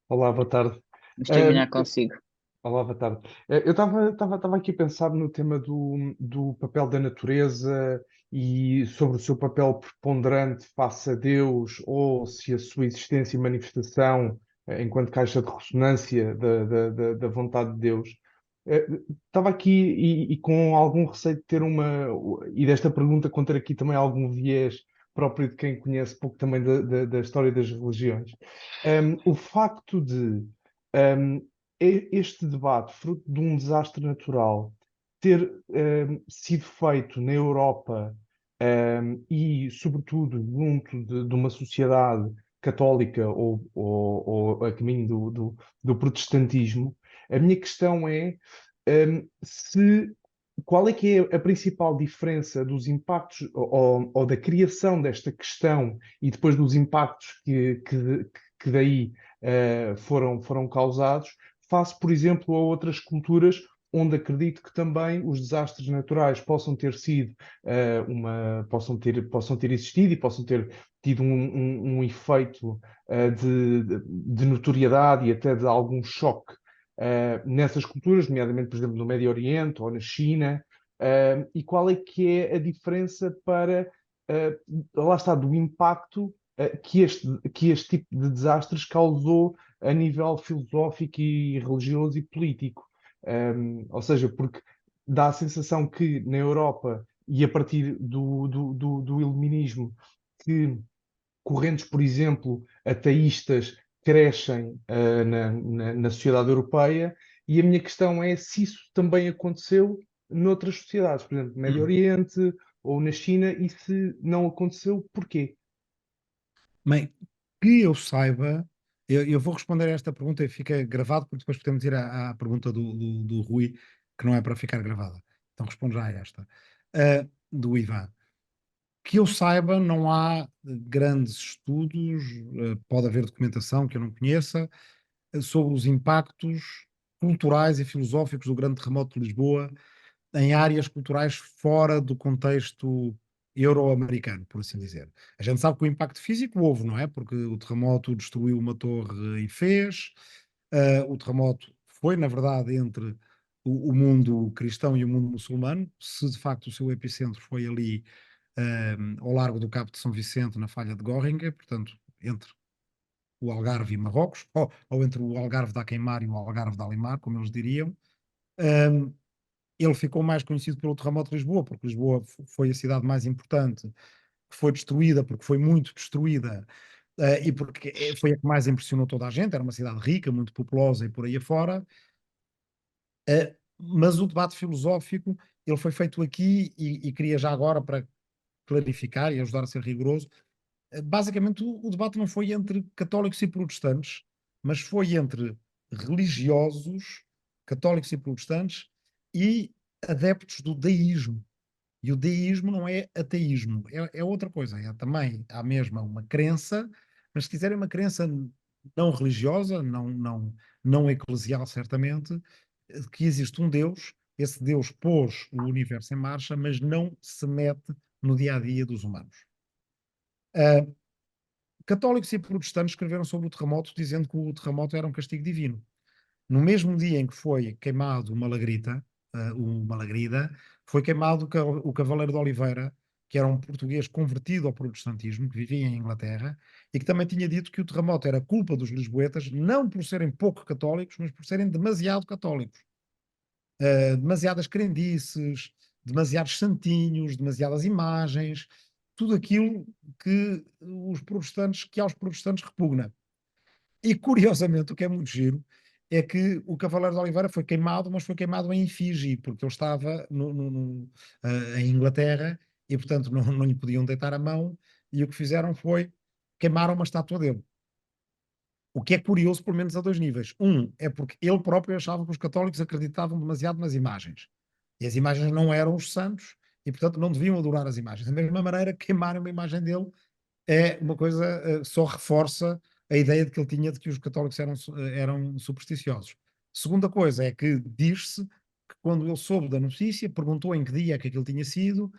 Speaker 10: Olá, boa tarde.
Speaker 2: vamos terminar
Speaker 10: Eh,
Speaker 2: consigo.
Speaker 10: Olá, boa tarde. Eu estava aqui a pensar no tema do papel da natureza e sobre o seu papel preponderante face a Deus, ou se a sua existência e manifestação enquanto caixa de ressonância da vontade de Deus. Estava aqui e com algum receio de ter e desta pergunta conter aqui também algum viés próprio de quem conhece pouco também da história das religiões. O facto de este debate, fruto de um desastre natural, ter sido feito na Europa, e, sobretudo, junto de uma sociedade católica ou a caminho do protestantismo, a minha questão é se. Qual é que é a principal diferença dos impactos ou da criação desta questão e depois dos impactos que daí foram causados, face, por exemplo, a outras culturas onde acredito que também os desastres naturais possam ter sido possam ter existido e possam ter tido um efeito de notoriedade e até de algum choque nessas culturas, nomeadamente, por exemplo, no Médio Oriente ou na China. E qual é que é a diferença lá está, do impacto que este tipo de desastres causou a nível filosófico e religioso e político. Ou seja, porque dá a sensação que na Europa e a partir do iluminismo, que correntes, por exemplo, ateístas crescem na sociedade europeia E a minha questão é se isso também aconteceu noutras sociedades, por exemplo, no Médio Oriente ou na China, e se não aconteceu, porquê?
Speaker 1: Bem, que eu saiba, eu vou responder a esta pergunta e fica gravado, porque depois podemos ir à pergunta do Rui, que não é para ficar gravada. Então respondo já a esta. Do Ivan. Que eu saiba, não há grandes estudos, pode haver documentação que eu não conheça, sobre os impactos culturais e filosóficos do grande terremoto de Lisboa em áreas culturais fora do contexto euro-americano, por assim dizer. A gente sabe que o impacto físico houve, não é? Porque o terremoto destruiu uma torre e fez, o terremoto foi, na verdade, entre o mundo cristão e o mundo muçulmano, se de facto o seu epicentro foi ali ao largo do Cabo de São Vicente, na falha de Górringa, portanto, entre o Algarve e Marrocos, ou entre o Algarve da Queimar e o Algarve da Alimar, como eles diriam. Um, Ele ficou mais conhecido pelo terremoto de Lisboa, porque Lisboa foi a cidade mais importante, que foi destruída, porque foi muito destruída, e porque foi a que mais impressionou toda a gente, era uma cidade rica, muito populosa e por aí afora. Mas o debate filosófico, ele foi feito aqui e queria já agora, para clarificar e ajudar a ser rigoroso, basicamente o debate não foi entre católicos e protestantes, mas foi entre religiosos, católicos e protestantes, e adeptos do deísmo. E o deísmo não é ateísmo, é outra coisa, é também a mesma uma crença, mas se quiserem uma crença não religiosa, não eclesial certamente, que existe um Deus, esse Deus pôs o universo em marcha, mas não se mete no dia a dia dos humanos. Ah, Católicos e protestantes escreveram sobre o terremoto dizendo que o terremoto era um castigo divino. No mesmo dia em que foi queimado o Malagrida, foi queimado o Cavaleiro de Oliveira, que era um português convertido ao protestantismo, que vivia em Inglaterra, e que também tinha dito que o terremoto era culpa dos lisboetas, não por serem pouco católicos, mas por serem demasiado católicos. Demasiadas crendices, demasiados santinhos, demasiadas imagens, tudo aquilo que aos protestantes repugna. E curiosamente, o que é muito giro é que o Cavaleiro de Oliveira foi queimado, mas foi queimado em efígie, porque ele estava em Inglaterra e, portanto, não lhe podiam deitar a mão. E o que fizeram foi queimar uma estátua dele. O que é curioso, pelo menos a dois níveis. Um, é porque ele próprio achava que os católicos acreditavam demasiado nas imagens. E as imagens não eram os santos e, portanto, não deviam adorar as imagens. Da mesma maneira, queimar uma imagem dele é uma coisa, só reforça a ideia de que ele tinha de que os católicos eram supersticiosos. Segunda coisa é que diz-se que quando ele soube da notícia, perguntou em que dia é que aquilo tinha sido,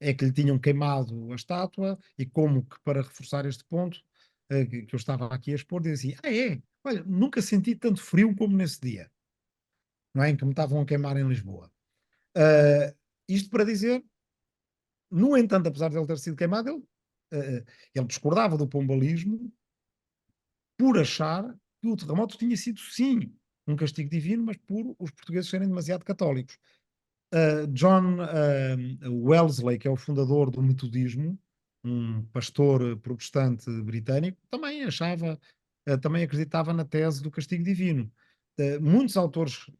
Speaker 1: é que lhe tinham queimado a estátua e como que para reforçar este ponto que eu estava aqui a expor, dizia assim, é, olha, nunca senti tanto frio como nesse dia, não é, em que me estavam a queimar em Lisboa. Isto para dizer, no entanto, apesar de ele ter sido queimado, ele discordava do pombalismo por achar que o terremoto tinha sido, sim, um castigo divino, mas por os portugueses serem demasiado católicos. John Wellesley, que é o fundador do metodismo, um pastor protestante britânico, também também acreditava na tese do castigo divino. Muitos autores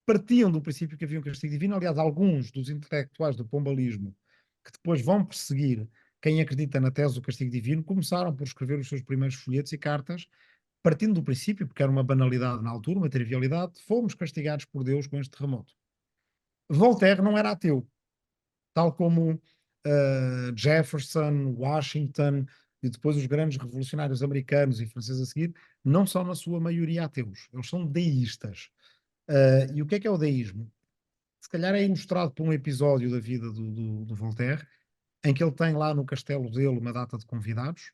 Speaker 1: partiam do princípio que havia um castigo divino. Aliás, alguns dos intelectuais do pombalismo, que depois vão perseguir quem acredita na tese do castigo divino, começaram por escrever os seus primeiros folhetos e cartas, partindo do princípio, porque era uma banalidade na altura, uma trivialidade, fomos castigados por Deus com este terremoto. Voltaire não era ateu, tal como Jefferson, Washington e depois os grandes revolucionários americanos e franceses a seguir, não são na sua maioria ateus, eles são deístas. E o que é o deísmo? Se calhar é ilustrado por um episódio da vida do Voltaire, em que ele tem lá no castelo dele uma data de convidados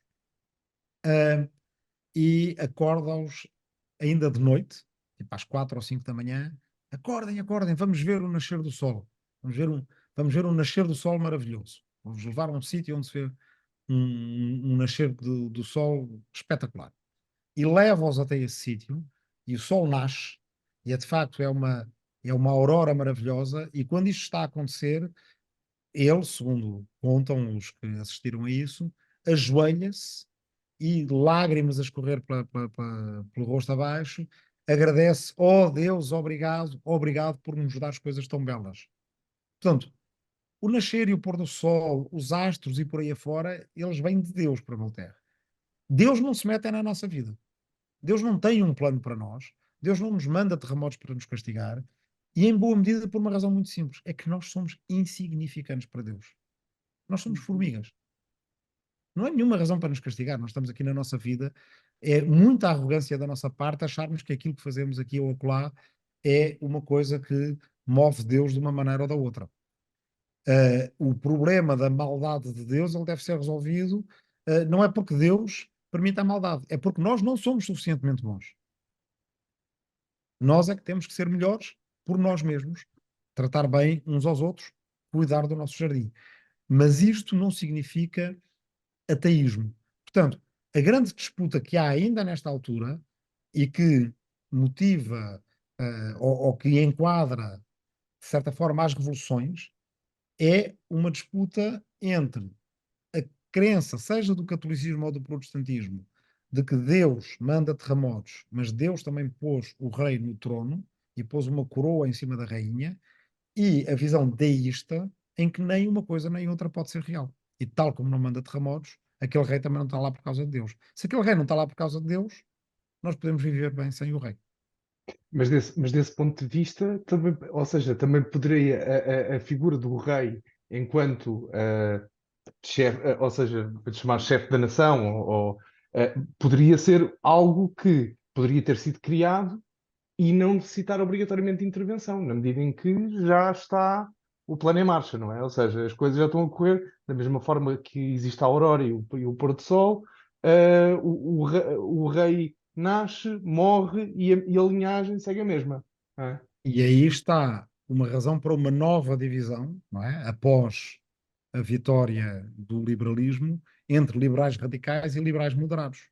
Speaker 1: e acorda-os ainda de noite, tipo às 4 ou 5 da manhã, acordem, acordem, vamos ver o nascer do sol, vamos ver um nascer do sol maravilhoso. Vamos levar a um sítio onde se vê um nascer do sol espetacular. E leva-os até esse sítio, e o sol nasce, e de facto é uma aurora maravilhosa, e quando isto está a acontecer, ele, segundo contam os que assistiram a isso, ajoelha-se e lágrimas a escorrer pelo rosto abaixo, agradece, oh Deus, obrigado, obrigado por nos dar as coisas tão belas. Portanto, o nascer e o pôr do sol, os astros e por aí afora, eles vêm de Deus para Voltaire. Deus não se mete na nossa vida. Deus não tem um plano para nós. Deus não nos manda terremotos para nos castigar. E em boa medida por uma razão muito simples. É que nós somos insignificantes para Deus. Nós somos formigas. Não é nenhuma razão para nos castigar. Nós estamos aqui na nossa vida. É muita arrogância da nossa parte acharmos que aquilo que fazemos aqui ou acolá é uma coisa que move Deus de uma maneira ou da outra. O problema da maldade de Deus ele deve ser resolvido, não é porque Deus permite a maldade, é porque nós não somos suficientemente bons. Nós é que temos que ser melhores por nós mesmos, tratar bem uns aos outros, cuidar do nosso jardim. Mas isto não significa ateísmo. Portanto, a grande disputa que há ainda nesta altura e que motiva ou que enquadra, de certa forma, as revoluções, é uma disputa entre a crença, seja do catolicismo ou do protestantismo, de que Deus manda terremotos, mas Deus também pôs o rei no trono e pôs uma coroa em cima da rainha, e a visão deísta, em que nem uma coisa nem outra pode ser real. E tal como não manda terremotos, aquele rei também não está lá por causa de Deus. Se aquele rei não está lá por causa de Deus, nós podemos viver bem sem o rei.
Speaker 10: Mas desse ponto de vista, também, ou seja, também poderia a figura do rei enquanto chefe, ou seja, para chamar chefe da nação, poderia ser algo que poderia ter sido criado e não necessitar obrigatoriamente de intervenção, na medida em que já está o plano em marcha, não é? Ou seja, as coisas já estão a correr da mesma forma que existe a aurora e o pôr do sol, o rei nasce, morre e a linhagem segue a mesma, não é?
Speaker 1: E aí está uma razão para uma nova divisão, não é? Após a vitória do liberalismo, entre liberais radicais e liberais moderados,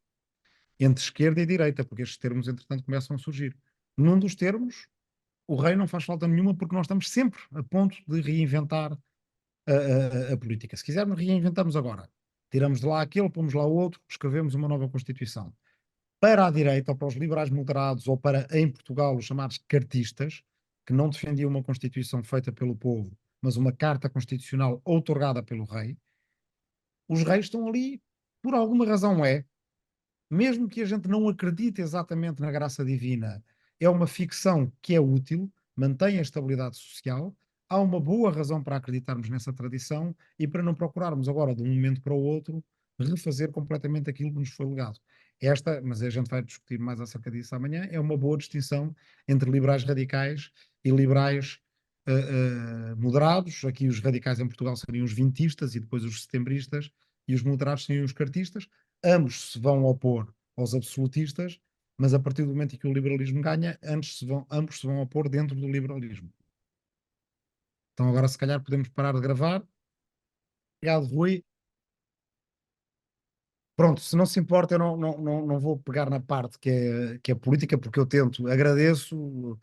Speaker 1: entre esquerda e direita, porque estes termos, entretanto, começam a surgir. Num dos termos, o rei não faz falta nenhuma, porque nós estamos sempre a ponto de reinventar a política. Se quisermos, reinventamos agora. Tiramos de lá aquele, pomos lá o outro, escrevemos uma nova Constituição. Para a direita, ou para os liberais moderados, ou para, em Portugal, os chamados cartistas, que não defendiam uma Constituição feita pelo povo, mas uma carta constitucional outorgada pelo rei, os reis estão ali, por alguma razão mesmo que a gente não acredite exatamente na graça divina, é uma ficção que é útil, mantém a estabilidade social, há uma boa razão para acreditarmos nessa tradição e para não procurarmos agora, de um momento para o outro, refazer completamente aquilo que nos foi legado. Mas a gente vai discutir mais acerca disso amanhã, é uma boa distinção entre liberais radicais e liberais moderados. Aqui os radicais em Portugal seriam os vintistas e depois os setembristas, e os moderados seriam os cartistas. Ambos se vão opor aos absolutistas, mas a partir do momento em que o liberalismo ganha, ambos se vão opor dentro do liberalismo. Então agora se calhar podemos parar de gravar. Obrigado, Rui. Pronto, se não se importa, eu não vou pegar na parte que é política, porque eu agradeço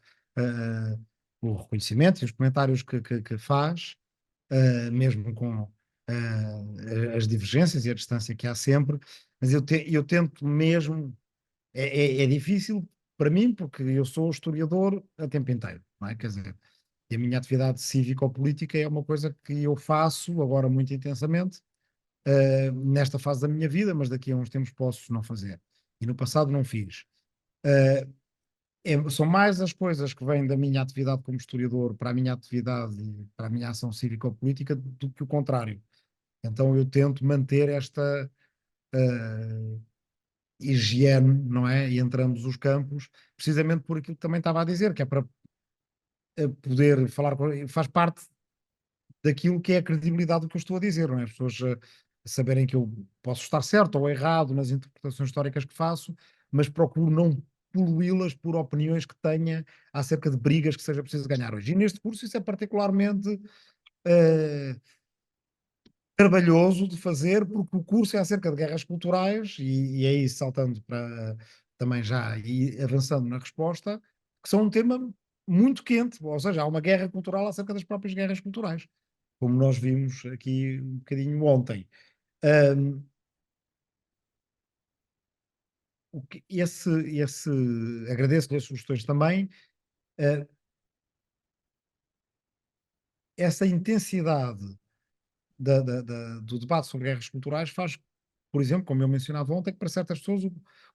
Speaker 1: o reconhecimento e os comentários que faz, mesmo com as divergências e a distância que há sempre, mas eu tento mesmo, é difícil para mim, porque eu sou historiador a tempo inteiro, não é? Quer dizer, e a minha atividade cívico-política é uma coisa que eu faço agora muito intensamente, nesta fase da minha vida, mas daqui a uns tempos posso não fazer. E no passado não fiz. São mais as coisas que vêm da minha atividade como historiador para a minha atividade, para a minha ação cívico-política, do que o contrário. Então eu tento manter esta higiene, não é? E entre ambos os campos, precisamente por aquilo que também estava a dizer, que é para poder falar, faz parte daquilo que é a credibilidade do que eu estou a dizer, não é? As pessoas saberem que eu posso estar certo ou errado nas interpretações históricas que faço, mas procuro não poluí-las por opiniões que tenha acerca de brigas que seja preciso ganhar hoje. E neste curso isso é particularmente trabalhoso de fazer, porque o curso é acerca de guerras culturais, e aí saltando para também já e avançando na resposta, que são um tema muito quente, ou seja, há uma guerra cultural acerca das próprias guerras culturais, como nós vimos aqui um bocadinho ontem. agradeço-lhe as sugestões também. Essa intensidade do debate sobre guerras culturais faz, por exemplo, como eu mencionava ontem, que para certas pessoas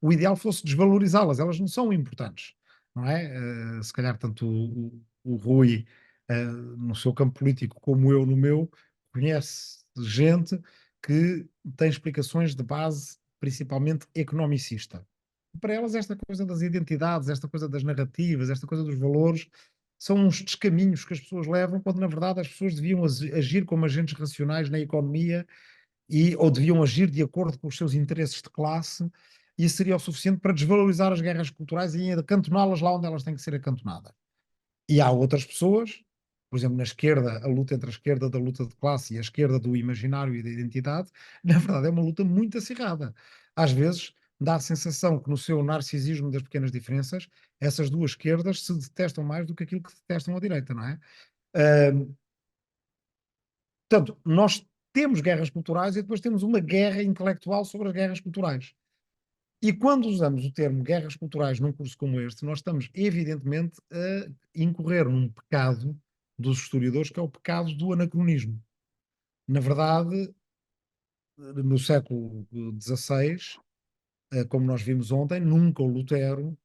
Speaker 1: o ideal fosse desvalorizá-las. Elas não são importantes, não é? Se calhar tanto o Rui, no seu campo político, como eu no meu, conhece gente que tem explicações de base principalmente economicista. Para elas esta coisa das identidades, esta coisa das narrativas, esta coisa dos valores, são uns descaminhos que as pessoas levam, quando na verdade as pessoas deviam agir como agentes racionais na economia ou deviam agir de acordo com os seus interesses de classe, e isso seria o suficiente para desvalorizar as guerras culturais e acantoná-las lá onde elas têm que ser acantonadas. E há outras pessoas, por exemplo, na esquerda, a luta entre a esquerda da luta de classe e a esquerda do imaginário e da identidade, na verdade é uma luta muito acirrada. Às vezes dá a sensação que no seu narcisismo das pequenas diferenças, essas duas esquerdas se detestam mais do que aquilo que detestam a direita, não é? Portanto, nós temos guerras culturais e depois temos uma guerra intelectual sobre as guerras culturais. E quando usamos o termo guerras culturais num curso como este, nós estamos evidentemente a incorrer num pecado dos historiadores, que é o pecado do anacronismo. Na verdade, no século XVI, como nós vimos ontem, nunca o Lutero,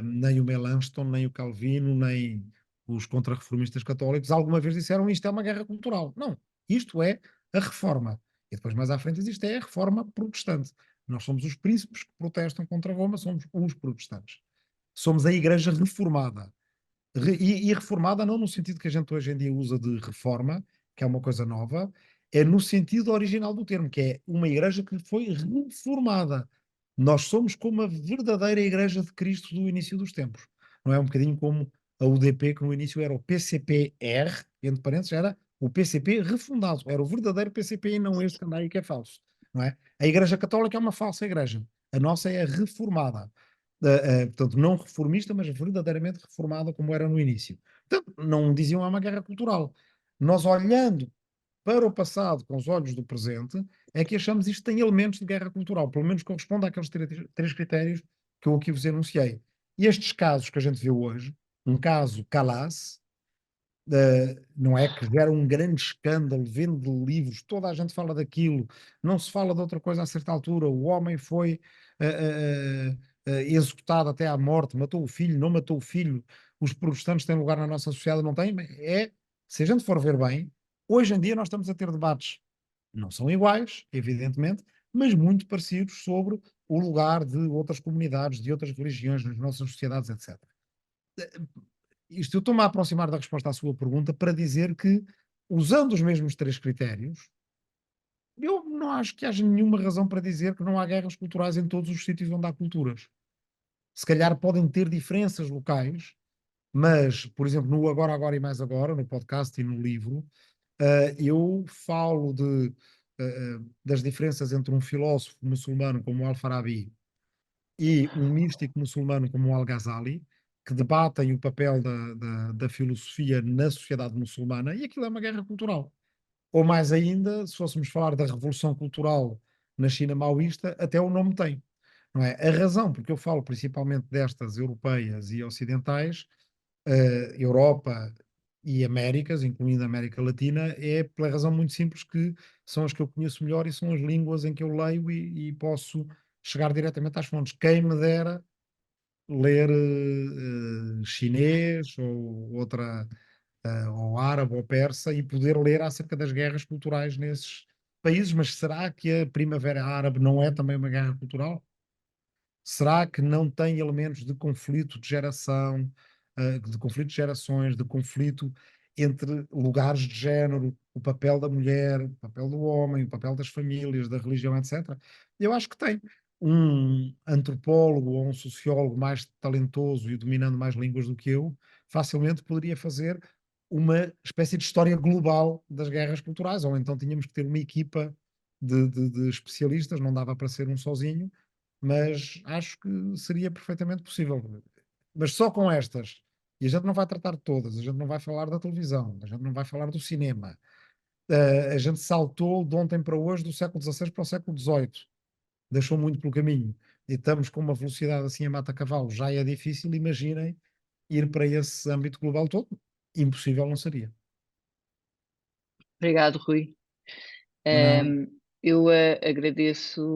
Speaker 1: nem o Melanchthon, nem o Calvino, nem os contra-reformistas católicos alguma vez disseram isto é uma guerra cultural. Não, isto é a reforma. E depois mais à frente existe a reforma protestante. Nós somos os príncipes que protestam contra Roma, somos os protestantes. Somos a igreja reformada. E reformada não no sentido que a gente hoje em dia usa de reforma, que é uma coisa nova, é no sentido original do termo, que é uma igreja que foi reformada. Nós somos como a verdadeira igreja de Cristo do início dos tempos. Não é um bocadinho como a UDP, que no início era o PCP-R, entre parênteses, era o PCP refundado. Era o verdadeiro PCP e não este que anda aí que é falso. Não é? A Igreja Católica é uma falsa igreja. A nossa é a reformada. Portanto, não reformista, mas verdadeiramente reformada como era no início. Portanto, não diziam é uma guerra cultural. Nós olhando para o passado com os olhos do presente, é que achamos isto tem elementos de guerra cultural, pelo menos corresponde àqueles três critérios que eu aqui vos enunciei. E estes casos que a gente viu hoje, um caso Calas, não é que gera um grande escândalo, vende livros, toda a gente fala daquilo, não se fala de outra coisa a certa altura, o homem foi executado até à morte, matou o filho, não matou o filho, os protestantes têm lugar na nossa sociedade, não têm? Se a gente for ver bem, hoje em dia nós estamos a ter debates, não são iguais, evidentemente, mas muito parecidos sobre o lugar de outras comunidades, de outras religiões nas nossas sociedades, etc. Isto eu estou-me a aproximar da resposta à sua pergunta para dizer que, usando os mesmos três critérios, eu não acho que haja nenhuma razão para dizer que não há guerras culturais em todos os sítios onde há culturas. Se calhar podem ter diferenças locais, mas, por exemplo, no Agora, Agora e Mais Agora, no podcast e no livro, eu falo das diferenças entre um filósofo muçulmano como o Al-Farabi e um místico muçulmano como o Al-Ghazali, que debatem o papel da filosofia na sociedade muçulmana, e aquilo é uma guerra cultural. Ou mais ainda, se fôssemos falar da revolução cultural na China maoísta, até o nome tem. Não é? A razão porque eu falo principalmente destas europeias e ocidentais, Europa e Américas, incluindo a América Latina, é pela razão muito simples que são as que eu conheço melhor e são as línguas em que eu leio e posso chegar diretamente às fontes. Quem me dera ler chinês ou outra, ou árabe ou persa, e poder ler acerca das guerras culturais nesses países, mas será que a Primavera Árabe não é também uma guerra cultural? Será que não tem elementos de conflito de geração, de conflito de gerações, de conflito entre lugares de género, o papel da mulher, o papel do homem, o papel das famílias, da religião, etc. Eu acho que tem. Um antropólogo ou um sociólogo mais talentoso e dominando mais línguas do que eu, facilmente poderia fazer uma espécie de história global das guerras culturais, ou então tínhamos que ter uma equipa de especialistas, não dava para ser um sozinho, mas acho que seria perfeitamente possível. Mas só com estas, e a gente não vai tratar de todas, a gente não vai falar da televisão, a gente não vai falar do cinema. A gente saltou de ontem para hoje do século XVI para o século XVIII, deixou muito pelo caminho. e estamos com uma velocidade assim a mata-cavalo, já é difícil, imaginem ir para esse âmbito global todo. Impossível não seria.
Speaker 2: Obrigado, Rui.
Speaker 1: Não,
Speaker 2: Eu agradeço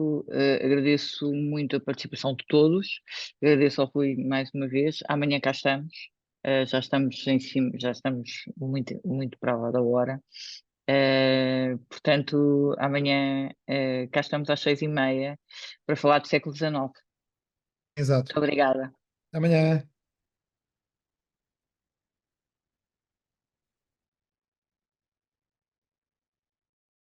Speaker 2: muito a participação de todos, agradeço ao Rui mais uma vez. Amanhã cá estamos, já estamos em cima, já estamos muito, muito para lá da hora. Portanto, amanhã cá estamos às 6h30 para falar do século XIX.
Speaker 1: exato.
Speaker 2: Muito obrigada.
Speaker 1: Amanhã.